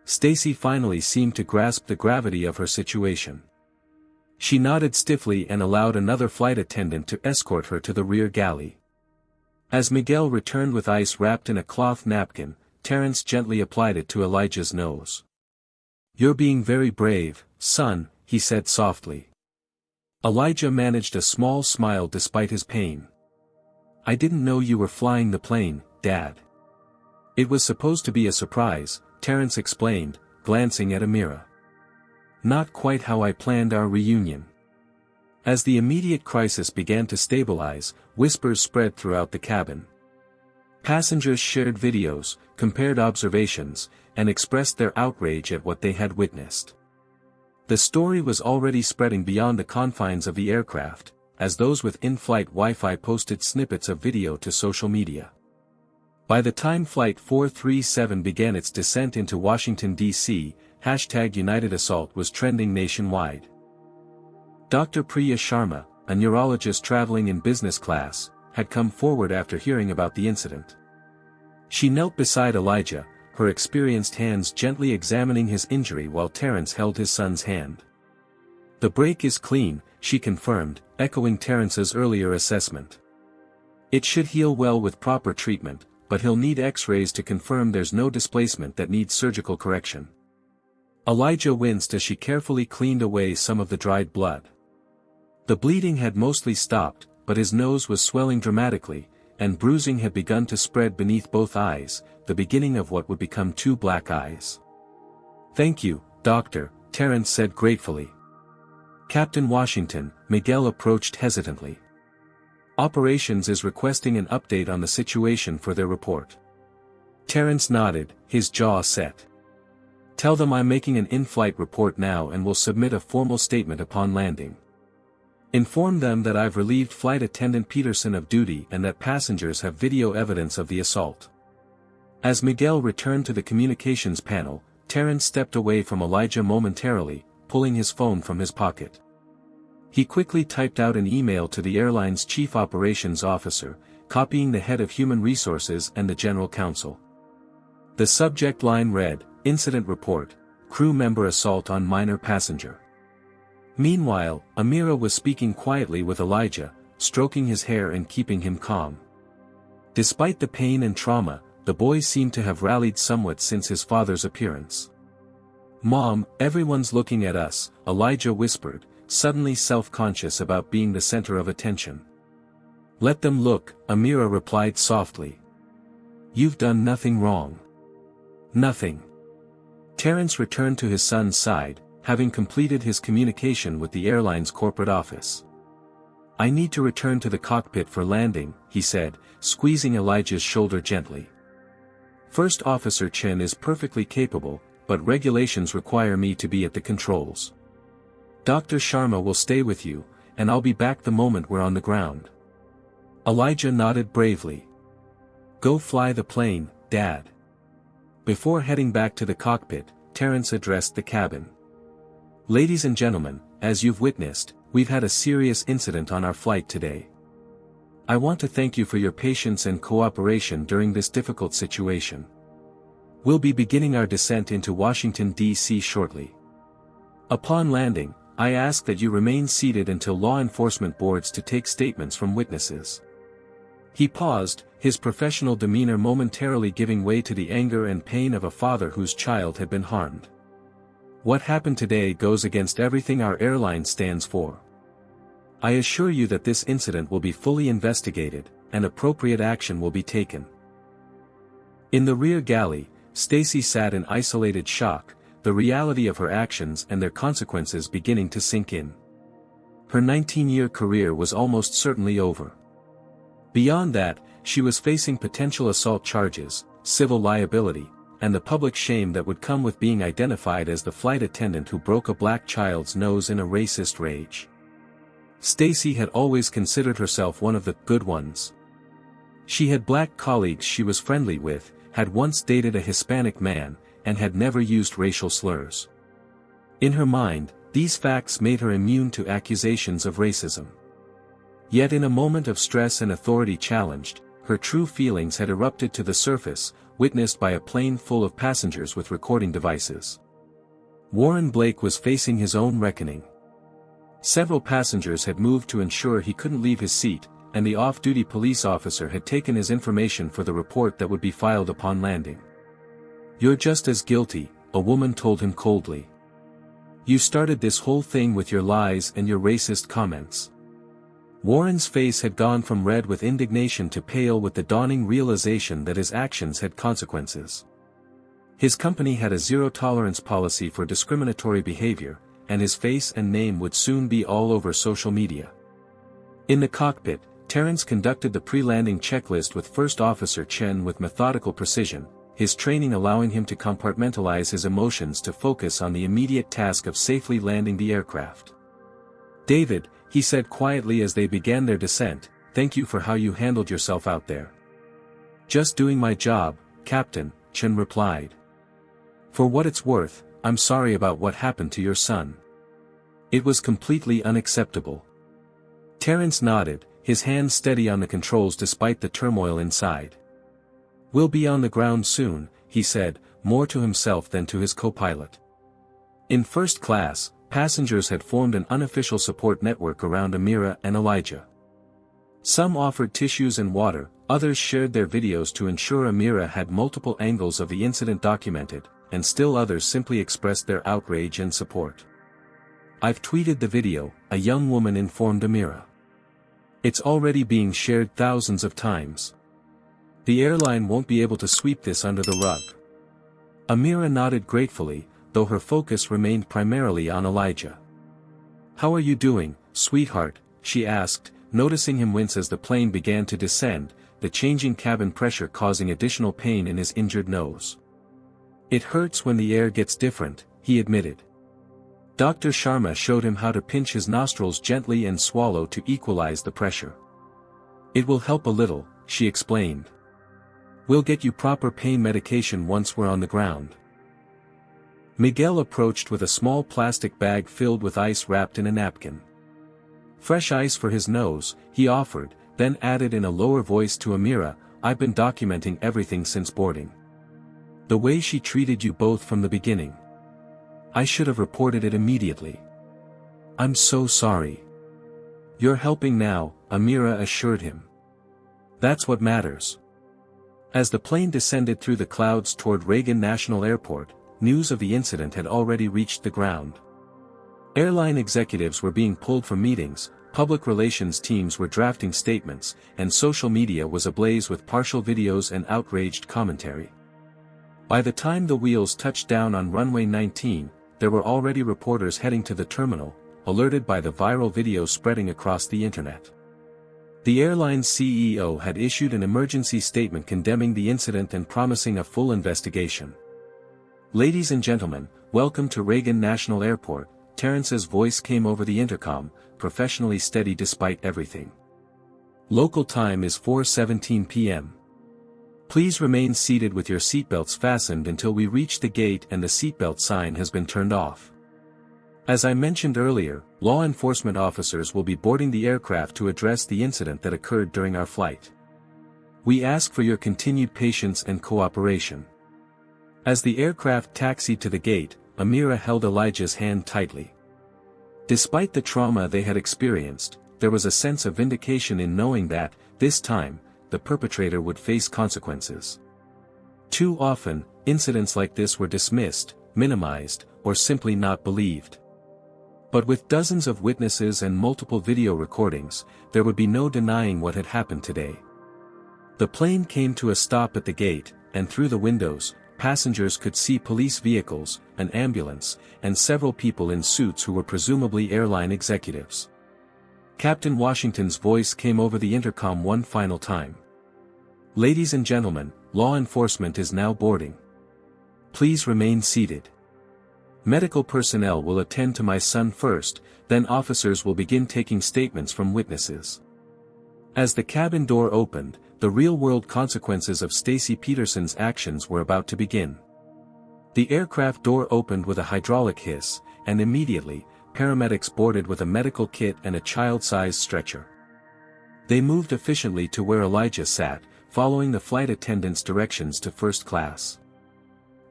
Stacy finally seemed to grasp the gravity of her situation. She nodded stiffly and allowed another flight attendant to escort her to the rear galley. As Miguel returned with ice wrapped in a cloth napkin, Terrence gently applied it to Elijah's nose. "You're being very brave, son," he said softly. Elijah managed a small smile despite his pain. "I didn't know you were flying the plane, Dad." "It was supposed to be a surprise," Terrence explained, glancing at Amira. "Not quite how I planned our reunion." As the immediate crisis began to stabilize, whispers spread throughout the cabin. Passengers shared videos, compared observations, and expressed their outrage at what they had witnessed. The story was already spreading beyond the confines of the aircraft, as those with in-flight Wi-Fi posted snippets of video to social media. By the time Flight 437 began its descent into Washington, D.C., #United Assault was trending nationwide. Dr. Priya Sharma, a neurologist traveling in business class, had come forward after hearing about the incident. She knelt beside Elijah, her experienced hands gently examining his injury while Terrence held his son's hand. "The break is clean," she confirmed, echoing Terrence's earlier assessment. "It should heal well with proper treatment, but he'll need X-rays to confirm there's no displacement that needs surgical correction." Elijah winced as she carefully cleaned away some of the dried blood. The bleeding had mostly stopped, but his nose was swelling dramatically, and bruising had begun to spread beneath both eyes, the beginning of what would become two black eyes. "Thank you, Doctor," Terrence said gratefully. "Captain Washington," Miguel approached hesitantly. "Operations is requesting an update on the situation for their report." Terrence nodded, his jaw set. "Tell them I'm making an in-flight report now and will submit a formal statement upon landing. Inform them that I've relieved Flight Attendant Peterson of duty and that passengers have video evidence of the assault." As Miguel returned to the communications panel, Terrence stepped away from Elijah momentarily, pulling his phone from his pocket. He quickly typed out an email to the airline's chief operations officer, copying the head of human resources and the general counsel. The subject line read, "Incident report, crew member assault on minor passenger." Meanwhile, Amira was speaking quietly with Elijah, stroking his hair and keeping him calm. Despite the pain and trauma, the boy seemed to have rallied somewhat since his father's appearance. "Mom, everyone's looking at us," Elijah whispered, suddenly self-conscious about being the center of attention. "Let them look," Amira replied softly. "You've done nothing wrong." "Nothing." Terrence returned to his son's side, having completed his communication with the airline's corporate office. "I need to return to the cockpit for landing," he said, squeezing Elijah's shoulder gently. "First Officer Chen is perfectly capable, but regulations require me to be at the controls. Dr. Sharma will stay with you, and I'll be back the moment we're on the ground." Elijah nodded bravely. "Go fly the plane, Dad." Before heading back to the cockpit, Terrence addressed the cabin. "Ladies and gentlemen, as you've witnessed, we've had a serious incident on our flight today. I want to thank you for your patience and cooperation during this difficult situation. We'll be beginning our descent into Washington, D.C. shortly. Upon landing, I ask that you remain seated until law enforcement boards to take statements from witnesses." He paused, his professional demeanor momentarily giving way to the anger and pain of a father whose child had been harmed. "What happened today goes against everything our airline stands for. I assure you that this incident will be fully investigated, and appropriate action will be taken." In the rear galley, Stacy sat in isolated shock, the reality of her actions and their consequences beginning to sink in. Her 19-year career was almost certainly over. Beyond that, she was facing potential assault charges, civil liability, and the public shame that would come with being identified as the flight attendant who broke a black child's nose in a racist rage. Stacy had always considered herself one of the good ones. She had black colleagues she was friendly with, had once dated a Hispanic man, and had never used racial slurs. In her mind, these facts made her immune to accusations of racism. Yet in a moment of stress and authority challenged, her true feelings had erupted to the surface, witnessed by a plane full of passengers with recording devices. Warren Blake was facing his own reckoning. Several passengers had moved to ensure he couldn't leave his seat, and the off-duty police officer had taken his information for the report that would be filed upon landing. "You're just as guilty," a woman told him coldly. "You started this whole thing with your lies and your racist comments." Warren's face had gone from red with indignation to pale with the dawning realization that his actions had consequences. His company had a zero-tolerance policy for discriminatory behavior, and his face and name would soon be all over social media. In the cockpit, Terrence conducted the pre-landing checklist with First Officer Chen with methodical precision, his training allowing him to compartmentalize his emotions to focus on the immediate task of safely landing the aircraft. "David," he said quietly as they began their descent, "thank you for how you handled yourself out there." "Just doing my job, Captain," Chen replied. "For what it's worth, I'm sorry about what happened to your son. It was completely unacceptable." Terrence nodded, his hands steady on the controls despite the turmoil inside. "We'll be on the ground soon," he said, more to himself than to his co-pilot. In first class, passengers had formed an unofficial support network around Amira and Elijah. Some offered tissues and water, others shared their videos to ensure Amira had multiple angles of the incident documented, and still others simply expressed their outrage and support. "I've tweeted the video," a young woman informed Amira. It's already being shared thousands of times. The airline won't be able to sweep this under the rug. Amira nodded gratefully, though her focus remained primarily on Elijah. "How are you doing, sweetheart?" she asked, noticing him wince as the plane began to descend, the changing cabin pressure causing additional pain in his injured nose. "It hurts when the air gets different," he admitted. Dr. Sharma showed him how to pinch his nostrils gently and swallow to equalize the pressure. "It will help a little," she explained. "We'll get you proper pain medication once we're on the ground." Miguel approached with a small plastic bag filled with ice wrapped in a napkin. "Fresh ice for his nose," he offered, then added in a lower voice to Amira, "I've been documenting everything since boarding. The way she treated you both from the beginning. I should have reported it immediately. I'm so sorry." "You're helping now," Amira assured him. "That's what matters." As the plane descended through the clouds toward Reagan National Airport, news of the incident had already reached the ground. Airline executives were being pulled from meetings, public relations teams were drafting statements, and social media was ablaze with partial videos and outraged commentary. By the time the wheels touched down on runway 19, there were already reporters heading to the terminal, alerted by the viral video spreading across the internet. The airline's CEO had issued an emergency statement condemning the incident and promising a full investigation. "Ladies and gentlemen, welcome to Reagan National Airport," Terrence's voice came over the intercom, professionally steady despite everything. "Local time is 4:17 p.m. Please remain seated with your seatbelts fastened until we reach the gate and the seatbelt sign has been turned off. As I mentioned earlier, law enforcement officers will be boarding the aircraft to address the incident that occurred during our flight. We ask for your continued patience and cooperation." As the aircraft taxied to the gate, Amira held Elijah's hand tightly. Despite the trauma they had experienced, there was a sense of vindication in knowing that, this time, the perpetrator would face consequences. Too often, incidents like this were dismissed, minimized, or simply not believed. But with dozens of witnesses and multiple video recordings, there would be no denying what had happened today. The plane came to a stop at the gate, and through the windows, passengers could see police vehicles, an ambulance, and several people in suits who were presumably airline executives. Captain Washington's voice came over the intercom one final time. "Ladies and gentlemen, law enforcement is now boarding. Please remain seated. Medical personnel will attend to my son first, then officers will begin taking statements from witnesses." As the cabin door opened, the real-world consequences of Stacy Peterson's actions were about to begin. The aircraft door opened with a hydraulic hiss, and immediately, paramedics boarded with a medical kit and a child-sized stretcher. They moved efficiently to where Elijah sat, following the flight attendant's directions to first class.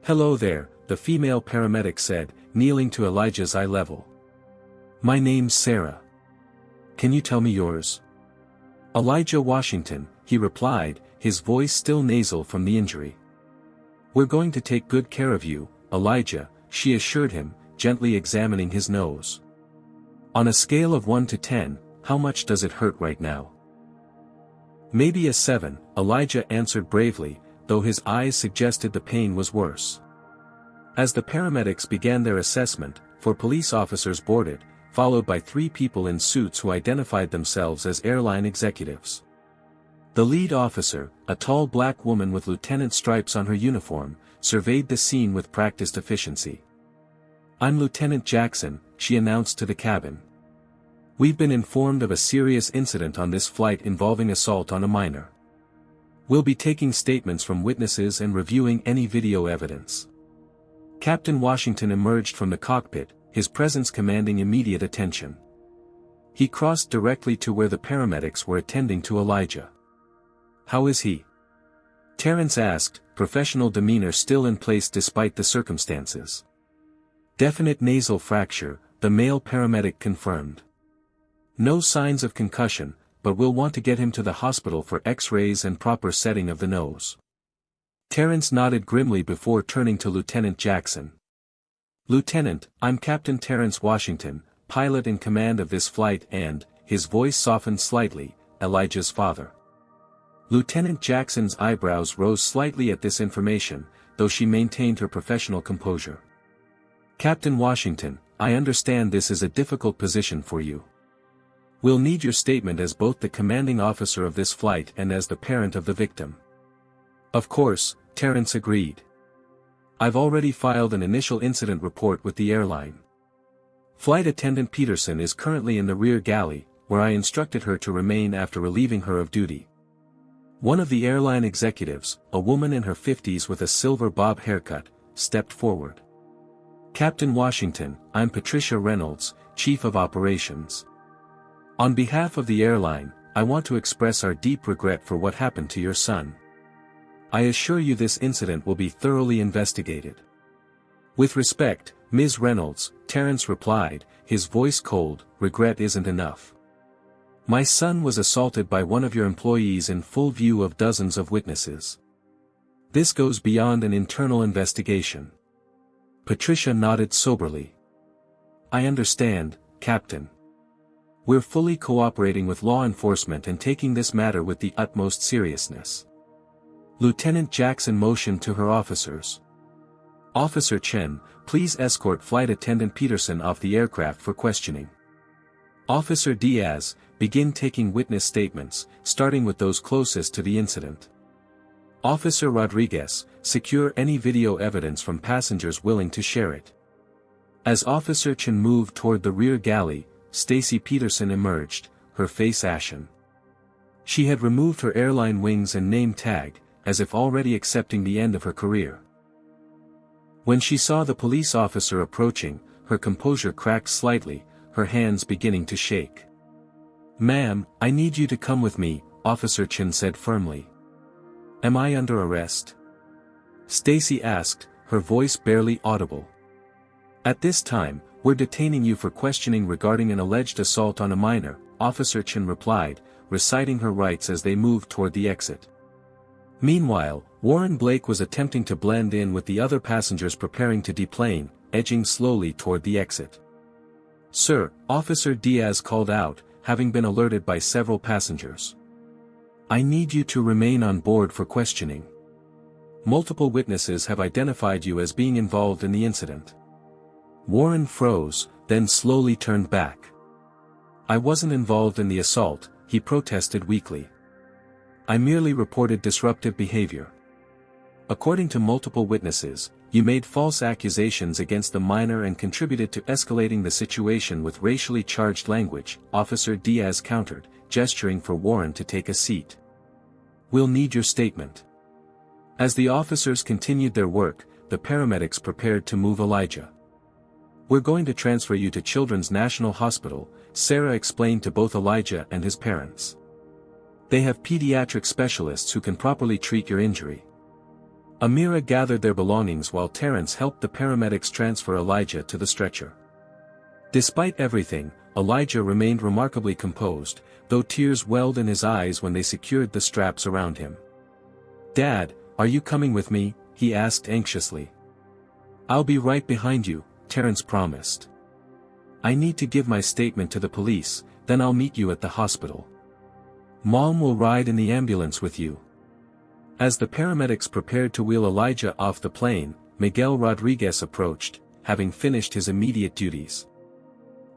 "Hello there," the female paramedic said, kneeling to Elijah's eye level. "My name's Sarah. Can you tell me yours?" "Elijah Washington," he replied, his voice still nasal from the injury. "We're going to take good care of you, Elijah," she assured him, gently examining his nose. "On a scale of 1 to 10, how much does it hurt right now?" "Maybe a 7, Elijah answered bravely, though his eyes suggested the pain was worse. As the paramedics began their assessment, 4 police officers boarded, followed by 3 people in suits who identified themselves as airline executives. The lead officer, a tall black woman with lieutenant stripes on her uniform, surveyed the scene with practiced efficiency. "I'm Lieutenant Jackson," she announced to the cabin. "We've been informed of a serious incident on this flight involving assault on a minor. We'll be taking statements from witnesses and reviewing any video evidence." Captain Washington emerged from the cockpit, his presence commanding immediate attention. He crossed directly to where the paramedics were attending to Elijah. "How is he?" Terrence asked, professional demeanor still in place despite the circumstances. "Definite nasal fracture," the male paramedic confirmed. "No signs of concussion, but we'll want to get him to the hospital for X-rays and proper setting of the nose." Terrence nodded grimly before turning to Lieutenant Jackson. "Lieutenant, I'm Captain Terrence Washington, pilot in command of this flight and," his voice softened slightly, Elijah's father. Lieutenant Jackson's eyebrows rose slightly at this information, though she maintained her professional composure. Captain Washington, I understand this is a difficult position for you. We'll need your statement as both the commanding officer of this flight and as the parent of the victim. Of course, Terrence agreed. I've already filed an initial incident report with the airline. Flight Attendant Peterson is currently in the rear galley, where I instructed her to remain after relieving her of duty. One of the airline executives, a woman in her 50s with a silver bob haircut, stepped forward. Captain Washington, I'm Patricia Reynolds, Chief of Operations. On behalf of the airline, I want to express our deep regret for what happened to your son. I assure you this incident will be thoroughly investigated. With respect, Ms. Reynolds, Terrence replied, his voice cold, regret isn't enough. My son was assaulted by one of your employees in full view of dozens of witnesses. This goes beyond an internal investigation. Patricia nodded soberly. I understand, Captain. We're fully cooperating with law enforcement and taking this matter with the utmost seriousness. Lieutenant Jackson motioned to her officers. Officer Chen, please escort Flight Attendant Peterson off the aircraft for questioning. Officer Diaz, begin taking witness statements, starting with those closest to the incident. Officer Rodriguez, secure any video evidence from passengers willing to share it. As Officer Chen moved toward the rear galley, Stacy Peterson emerged, her face ashen. She had removed her airline wings and name tag, as if already accepting the end of her career. When she saw the police officer approaching, her composure cracked slightly, her hands beginning to shake. Ma'am, I need you to come with me, Officer Chen said firmly. Am I under arrest? Stacy asked, her voice barely audible. At this time, we're detaining you for questioning regarding an alleged assault on a minor, Officer Chen replied, reciting her rights as they moved toward the exit. Meanwhile, Warren Blake was attempting to blend in with the other passengers preparing to deplane, edging slowly toward the exit. Sir, Officer Diaz called out, having been alerted by several passengers. I need you to remain on board for questioning. Multiple witnesses have identified you as being involved in the incident. Warren froze, then slowly turned back. I wasn't involved in the assault, he protested weakly. I merely reported disruptive behavior. According to multiple witnesses, you made false accusations against the minor and contributed to escalating the situation with racially charged language, Officer Diaz countered, gesturing for Warren to take a seat. We'll need your statement. As the officers continued their work, the paramedics prepared to move Elijah. We're going to transfer you to Children's National Hospital, Sarah explained to both Elijah and his parents. They have pediatric specialists who can properly treat your injury. Amira gathered their belongings while Terrence helped the paramedics transfer Elijah to the stretcher. Despite everything, Elijah remained remarkably composed, though tears welled in his eyes when they secured the straps around him. Dad, are you coming with me? He asked anxiously. I'll be right behind you, Terrence promised. I need to give my statement to the police, then I'll meet you at the hospital. Mom will ride in the ambulance with you. As the paramedics prepared to wheel Elijah off the plane, Miguel Rodriguez approached, having finished his immediate duties.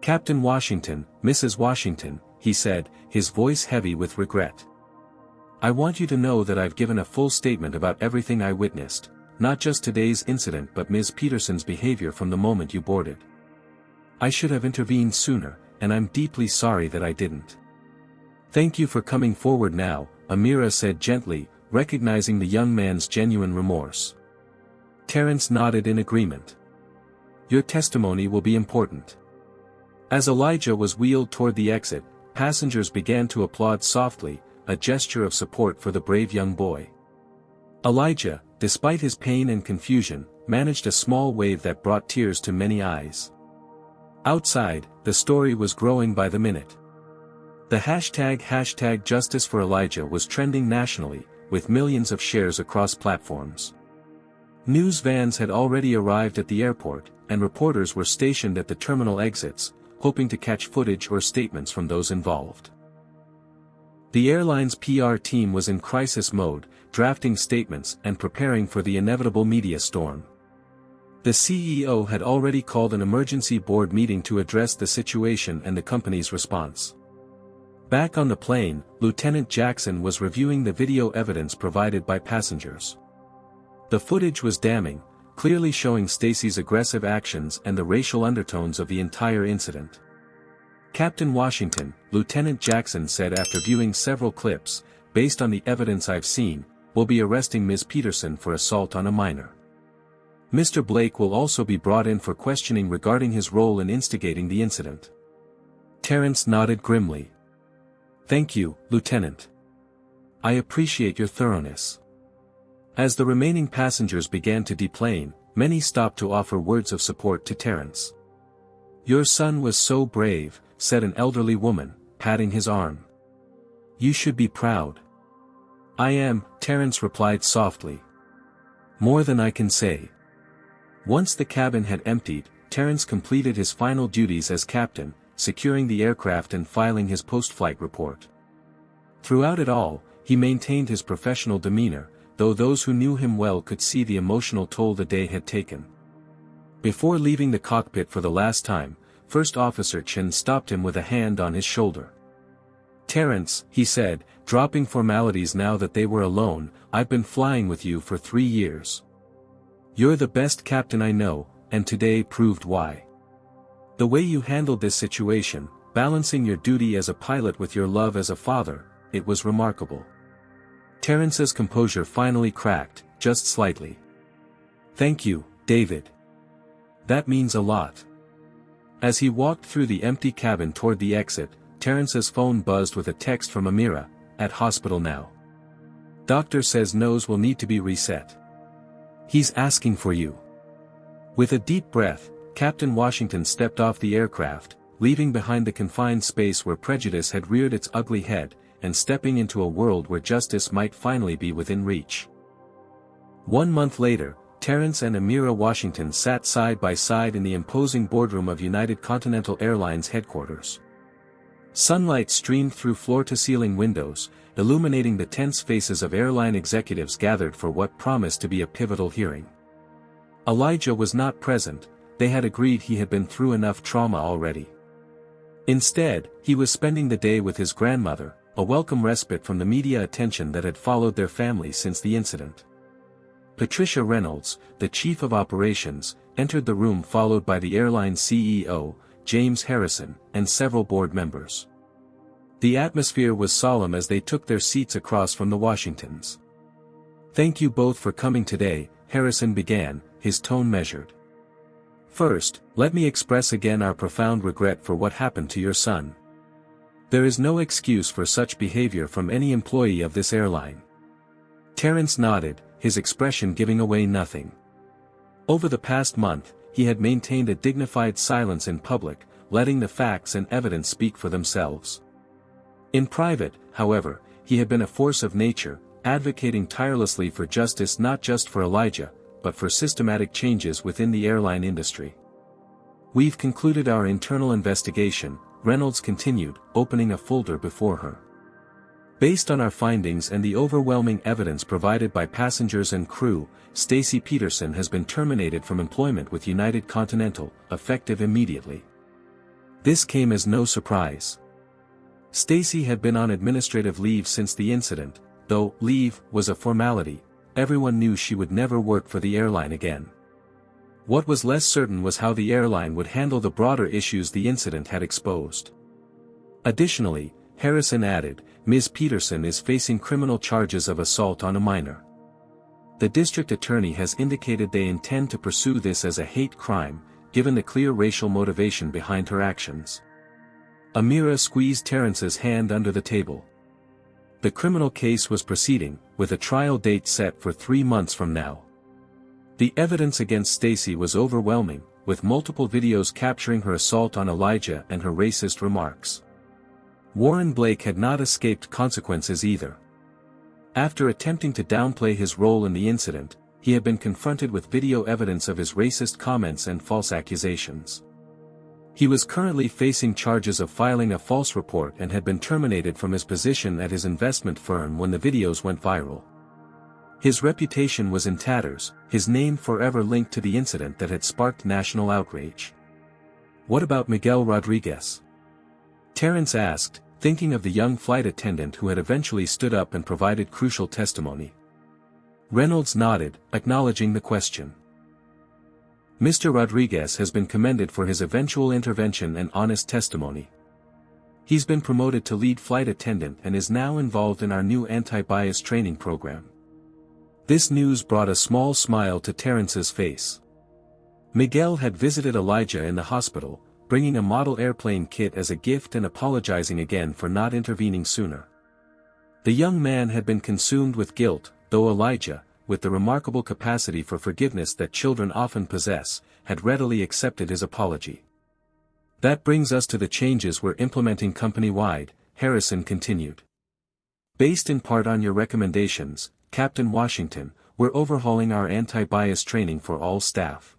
Captain Washington, Mrs. Washington, he said, his voice heavy with regret. I want you to know that I've given a full statement about everything I witnessed, not just today's incident but Ms. Peterson's behavior from the moment you boarded. I should have intervened sooner, and I'm deeply sorry that I didn't. Thank you for coming forward now, Amira said gently, recognizing the young man's genuine remorse. Terrence nodded in agreement. Your testimony will be important. As Elijah was wheeled toward the exit, passengers began to applaud softly, a gesture of support for the brave young boy. Elijah, despite his pain and confusion, managed a small wave that brought tears to many eyes. Outside, the story was growing by the minute. The hashtag Justice for Elijah was trending nationally, with millions of shares across platforms. News vans had already arrived at the airport, and reporters were stationed at the terminal exits, hoping to catch footage or statements from those involved. The airline's PR team was in crisis mode, drafting statements and preparing for the inevitable media storm. The CEO had already called an emergency board meeting to address the situation and the company's response. Back on the plane, Lieutenant Jackson was reviewing the video evidence provided by passengers. The footage was damning, clearly showing Stacy's aggressive actions and the racial undertones of the entire incident. "Captain Washington," Lieutenant Jackson said after viewing several clips, "based on the evidence I've seen, we'll be arresting Ms. Peterson for assault on a minor. Mr. Blake will also be brought in for questioning regarding his role in instigating the incident." Terrence nodded grimly. "Thank you, Lieutenant. I appreciate your thoroughness." As the remaining passengers began to deplane, many stopped to offer words of support to Terrence. "Your son was so brave," said an elderly woman, patting his arm. "You should be proud." "I am," Terrence replied softly. "More than I can say." Once the cabin had emptied, Terrence completed his final duties as captain, securing the aircraft and filing his post-flight report. Throughout it all, he maintained his professional demeanor, though those who knew him well could see the emotional toll the day had taken. Before leaving the cockpit for the last time, First Officer Chen stopped him with a hand on his shoulder. "Terrence," he said, dropping formalities now that they were alone, "I've been flying with you for 3 years. You're the best captain I know, and today proved why. The way you handled this situation, balancing your duty as a pilot with your love as a father, it was remarkable." Terrence's composure finally cracked, just slightly. "Thank you, David. That means a lot." As he walked through the empty cabin toward the exit, Terrence's phone buzzed with a text from Amira, "At hospital now. Doctor says nose will need to be reset. He's asking for you." With a deep breath, Captain Washington stepped off the aircraft, leaving behind the confined space where prejudice had reared its ugly head, and stepping into a world where justice might finally be within reach. 1 month later, Terrence and Amira Washington sat side by side in the imposing boardroom of United Continental Airlines headquarters. Sunlight streamed through floor-to-ceiling windows, illuminating the tense faces of airline executives gathered for what promised to be a pivotal hearing. Elijah was not present. They had agreed he had been through enough trauma already. Instead, he was spending the day with his grandmother, a welcome respite from the media attention that had followed their family since the incident. Patricia Reynolds, the chief of operations, entered the room followed by the airline CEO, James Harrison, and several board members. The atmosphere was solemn as they took their seats across from the Washingtons. "Thank you both for coming today," Harrison began, his tone measured. "First, let me express again our profound regret for what happened to your son. There is no excuse for such behavior from any employee of this airline." Terrence nodded, his expression giving away nothing. Over the past month, he had maintained a dignified silence in public, letting the facts and evidence speak for themselves. In private, however, he had been a force of nature, advocating tirelessly for justice not just for Elijah, but for systematic changes within the airline industry. "We've concluded our internal investigation," Reynolds continued, opening a folder before her. "Based on our findings and the overwhelming evidence provided by passengers and crew, Stacy Peterson has been terminated from employment with United Continental, effective immediately." This came as no surprise. Stacy had been on administrative leave since the incident, though leave was a formality. Everyone knew she would never work for the airline again. What was less certain was how the airline would handle the broader issues the incident had exposed. Additionally, Harrison added, "Ms. Peterson is facing criminal charges of assault on a minor. The district attorney has indicated they intend to pursue this as a hate crime, given the clear racial motivation behind her actions." Amira squeezed Terrence's hand under the table. The criminal case was proceeding, with a trial date set for 3 months from now. The evidence against Stacy was overwhelming, with multiple videos capturing her assault on Elijah and her racist remarks. Warren Blake had not escaped consequences either. After attempting to downplay his role in the incident, he had been confronted with video evidence of his racist comments and false accusations. He was currently facing charges of filing a false report and had been terminated from his position at his investment firm when the videos went viral. His reputation was in tatters, his name forever linked to the incident that had sparked national outrage. What about Miguel Rodriguez? Terrence asked, thinking of the young flight attendant who had eventually stood up and provided crucial testimony. Reynolds nodded, acknowledging the question. Mr. Rodriguez has been commended for his eventual intervention and honest testimony. He's been promoted to lead flight attendant and is now involved in our new anti-bias training program. This news brought a small smile to Terrence's face. Miguel had visited Elijah in the hospital, bringing a model airplane kit as a gift and apologizing again for not intervening sooner. The young man had been consumed with guilt, though Elijah, with the remarkable capacity for forgiveness that children often possess, had readily accepted his apology. That brings us to the changes we're implementing company-wide, Harrison continued. Based in part on your recommendations, Captain Washington, we're overhauling our anti-bias training for all staff.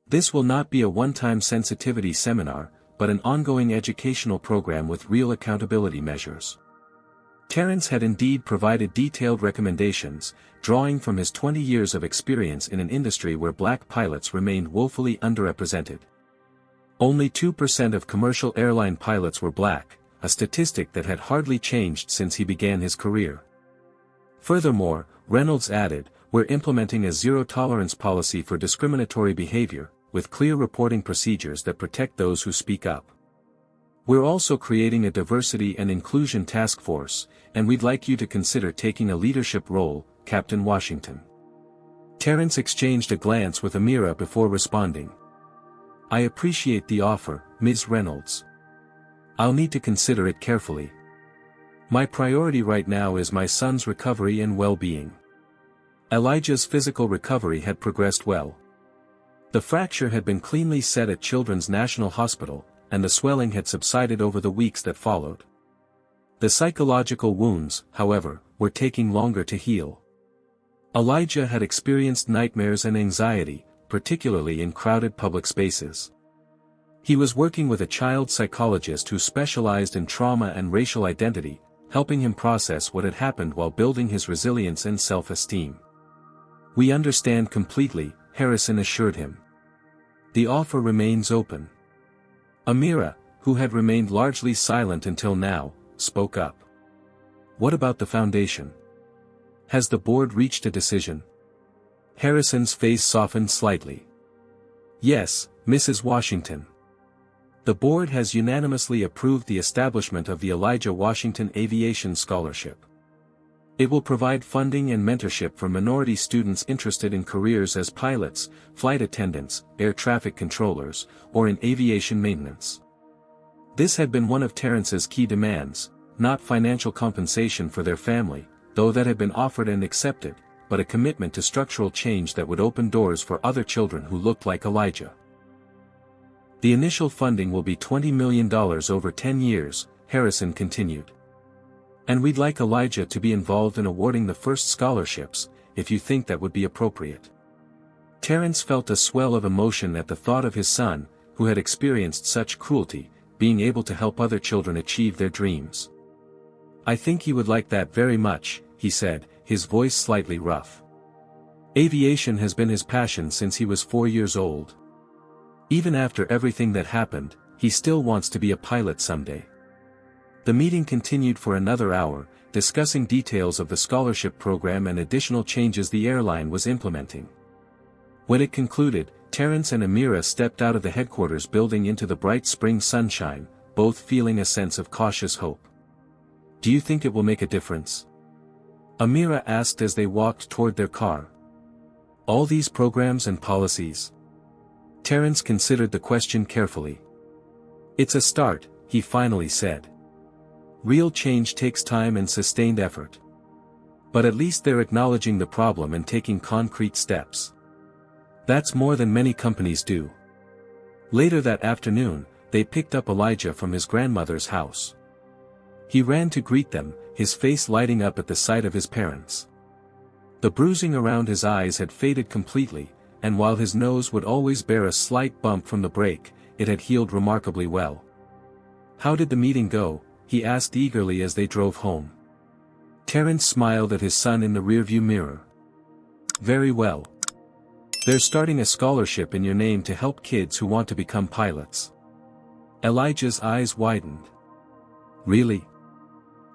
This will not be a one-time sensitivity seminar, but an ongoing educational program with real accountability measures. Terrence had indeed provided detailed recommendations, drawing from his 20 years of experience in an industry where black pilots remained woefully underrepresented. Only 2% of commercial airline pilots were black, a statistic that had hardly changed since he began his career. Furthermore, Reynolds added, we're implementing a zero-tolerance policy for discriminatory behavior, with clear reporting procedures that protect those who speak up. We're also creating a diversity and inclusion task force, and we'd like you to consider taking a leadership role, Captain Washington. Terrence exchanged a glance with Amira before responding. I appreciate the offer, Ms. Reynolds. I'll need to consider it carefully. My priority right now is my son's recovery and well-being. Elijah's physical recovery had progressed well. The fracture had been cleanly set at Children's National Hospital, and the swelling had subsided over the weeks that followed. The psychological wounds, however, were taking longer to heal. Elijah had experienced nightmares and anxiety, particularly in crowded public spaces. He was working with a child psychologist who specialized in trauma and racial identity, helping him process what had happened while building his resilience and self-esteem. We understand completely, Harrison assured him. The offer remains open. Amira, who had remained largely silent until now, spoke up. What about the foundation? Has the board reached a decision? Harrison's face softened slightly. Yes, Mrs. Washington. The board has unanimously approved the establishment of the Elijah Washington Aviation Scholarship. It will provide funding and mentorship for minority students interested in careers as pilots, flight attendants, air traffic controllers, or in aviation maintenance. This had been one of Terrence's key demands, not financial compensation for their family, though that had been offered and accepted, but a commitment to structural change that would open doors for other children who looked like Elijah. The initial funding will be $20 million over 10 years, Harrison continued. And we'd like Elijah to be involved in awarding the first scholarships, if you think that would be appropriate. Terrence felt a swell of emotion at the thought of his son, who had experienced such cruelty, being able to help other children achieve their dreams. I think he would like that very much, he said, his voice slightly rough. Aviation has been his passion since he was 4 years old. Even after everything that happened, he still wants to be a pilot someday. The meeting continued for another hour, discussing details of the scholarship program and additional changes the airline was implementing. When it concluded, Terrence and Amira stepped out of the headquarters building into the bright spring sunshine, both feeling a sense of cautious hope. Do you think it will make a difference? Amira asked as they walked toward their car. All these programs and policies? Terrence considered the question carefully. It's a start, he finally said. Real change takes time and sustained effort. But at least they're acknowledging the problem and taking concrete steps. That's more than many companies do. Later that afternoon, they picked up Elijah from his grandmother's house. He ran to greet them, his face lighting up at the sight of his parents. The bruising around his eyes had faded completely, and while his nose would always bear a slight bump from the break, it had healed remarkably well. "How did the meeting go?" he asked eagerly as they drove home. Terence smiled at his son in the rearview mirror. "Very well. They're starting a scholarship in your name to help kids who want to become pilots." Elijah's eyes widened. "Really?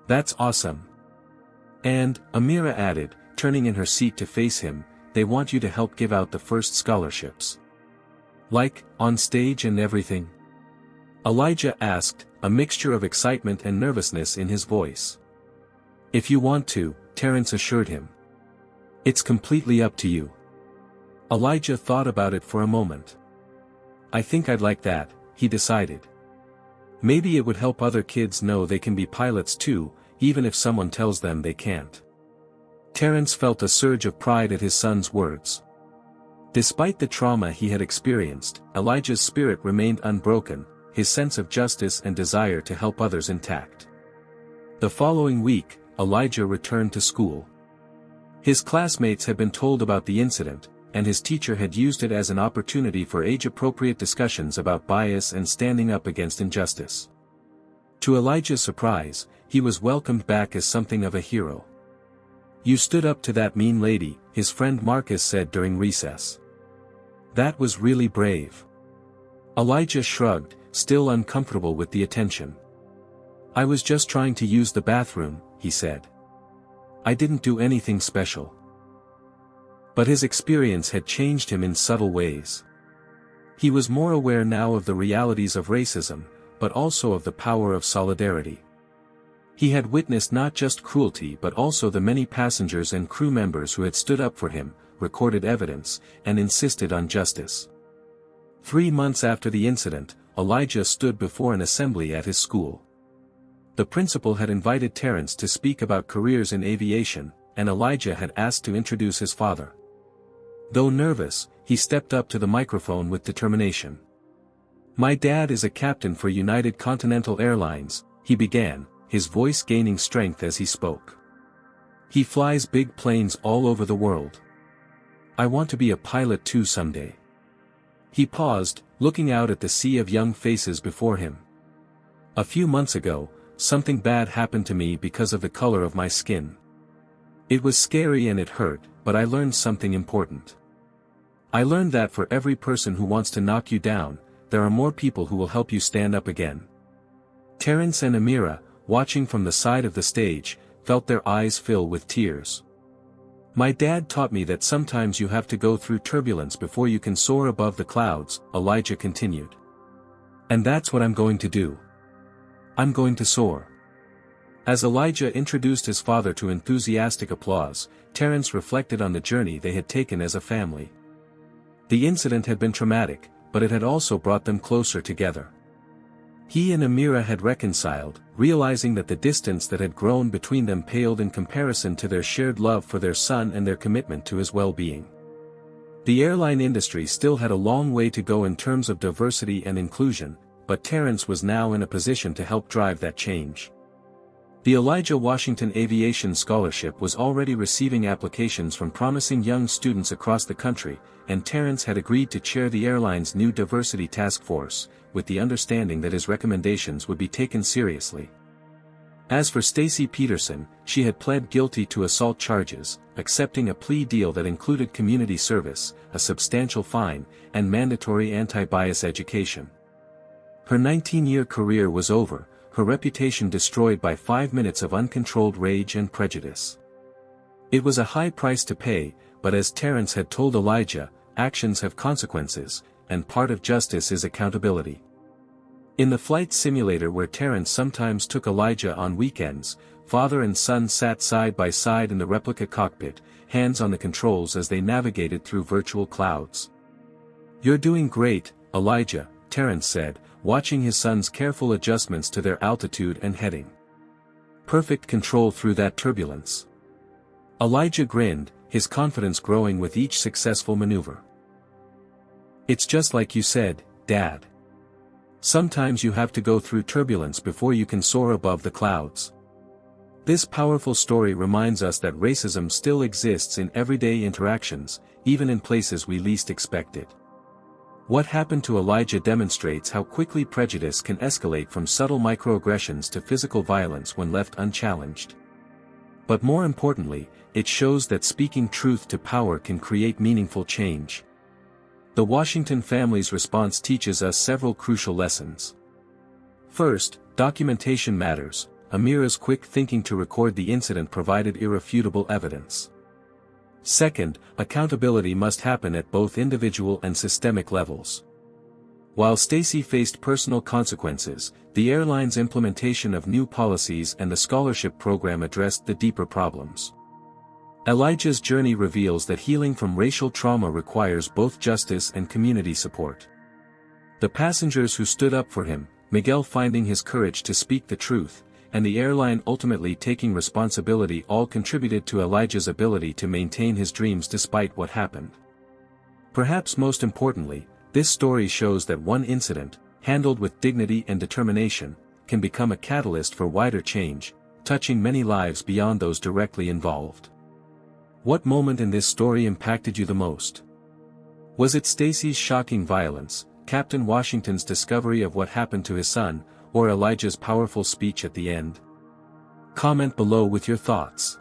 That's awesome." "And," Amira added, turning in her seat to face him, "they want you to help give out the first scholarships." "Like, on stage and everything?" Elijah asked, a mixture of excitement and nervousness in his voice. "If you want to," Terence assured him. "It's completely up to you." Elijah thought about it for a moment. "I think I'd like that," he decided. Maybe it would help other kids know they can be pilots too, even if someone tells them they can't. Terence felt a surge of pride at his son's words. Despite the trauma he had experienced, Elijah's spirit remained unbroken, his sense of justice and desire to help others intact. The following week, Elijah returned to school. His classmates had been told about the incident, and his teacher had used it as an opportunity for age-appropriate discussions about bias and standing up against injustice. To Elijah's surprise, he was welcomed back as something of a hero. "You stood up to that mean lady," his friend Marcus said during recess. "That was really brave." Elijah shrugged, still uncomfortable with the attention. "I was just trying to use the bathroom," he said. "I didn't do anything special." But his experience had changed him in subtle ways. He was more aware now of the realities of racism, but also of the power of solidarity. He had witnessed not just cruelty but also the many passengers and crew members who had stood up for him, recorded evidence, and insisted on justice. 3 months after the incident, Elijah stood before an assembly at his school. The principal had invited Terence to speak about careers in aviation, and Elijah had asked to introduce his father. Though nervous, he stepped up to the microphone with determination. "My dad is a captain for United Continental Airlines," he began, his voice gaining strength as he spoke. "He flies big planes all over the world. I want to be a pilot too someday." He paused, looking out at the sea of young faces before him. "A few months ago, something bad happened to me because of the color of my skin. It was scary and it hurt, but I learned something important. I learned that for every person who wants to knock you down, there are more people who will help you stand up again." Terence and Amira, watching from the side of the stage, felt their eyes fill with tears. "My dad taught me that sometimes you have to go through turbulence before you can soar above the clouds," Elijah continued. "And that's what I'm going to do. I'm going to soar." As Elijah introduced his father to enthusiastic applause, Terence reflected on the journey they had taken as a family. The incident had been traumatic, but it had also brought them closer together. He and Amira had reconciled, realizing that the distance that had grown between them paled in comparison to their shared love for their son and their commitment to his well-being. The airline industry still had a long way to go in terms of diversity and inclusion, but Terence was now in a position to help drive that change. The Elijah Washington Aviation Scholarship was already receiving applications from promising young students across the country, and Terence had agreed to chair the airline's new diversity task force, with the understanding that his recommendations would be taken seriously. As for Stacy Peterson, she had pled guilty to assault charges, accepting a plea deal that included community service, a substantial fine, and mandatory anti-bias education. Her 19-year career was over, her reputation destroyed by 5 minutes of uncontrolled rage and prejudice. It was a high price to pay, but as Terence had told Elijah, actions have consequences, and part of justice is accountability. In the flight simulator where Terence sometimes took Elijah on weekends, father and son sat side by side in the replica cockpit, hands on the controls as they navigated through virtual clouds. "You're doing great, Elijah," Terence said, watching his son's careful adjustments to their altitude and heading. "Perfect control through that turbulence." Elijah grinned, his confidence growing with each successful maneuver. "It's just like you said, Dad. Sometimes you have to go through turbulence before you can soar above the clouds." This powerful story reminds us that racism still exists in everyday interactions, even in places we least expect it. What happened to Elijah demonstrates how quickly prejudice can escalate from subtle microaggressions to physical violence when left unchallenged. But more importantly, it shows that speaking truth to power can create meaningful change. The Washington family's response teaches us several crucial lessons. First, documentation matters. Amira's quick thinking to record the incident provided irrefutable evidence. Second, accountability must happen at both individual and systemic levels. While Stacy faced personal consequences, the airline's implementation of new policies and the scholarship program addressed the deeper problems. Elijah's journey reveals that healing from racial trauma requires both justice and community support. The passengers who stood up for him, Miguel finding his courage to speak the truth, and the airline ultimately taking responsibility all contributed to Elijah's ability to maintain his dreams despite what happened. Perhaps most importantly, this story shows that one incident, handled with dignity and determination, can become a catalyst for wider change, touching many lives beyond those directly involved. What moment in this story impacted you the most? Was it Stacy's shocking violence, Captain Washington's discovery of what happened to his son, or Elijah's powerful speech at the end? Comment below with your thoughts.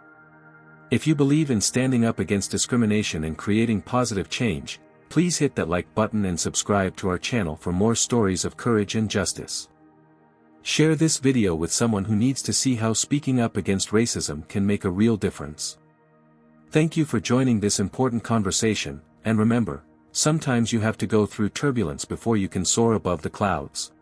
If you believe in standing up against discrimination and creating positive change, please hit that like button and subscribe to our channel for more stories of courage and justice. Share this video with someone who needs to see how speaking up against racism can make a real difference. Thank you for joining this important conversation, and remember, sometimes you have to go through turbulence before you can soar above the clouds.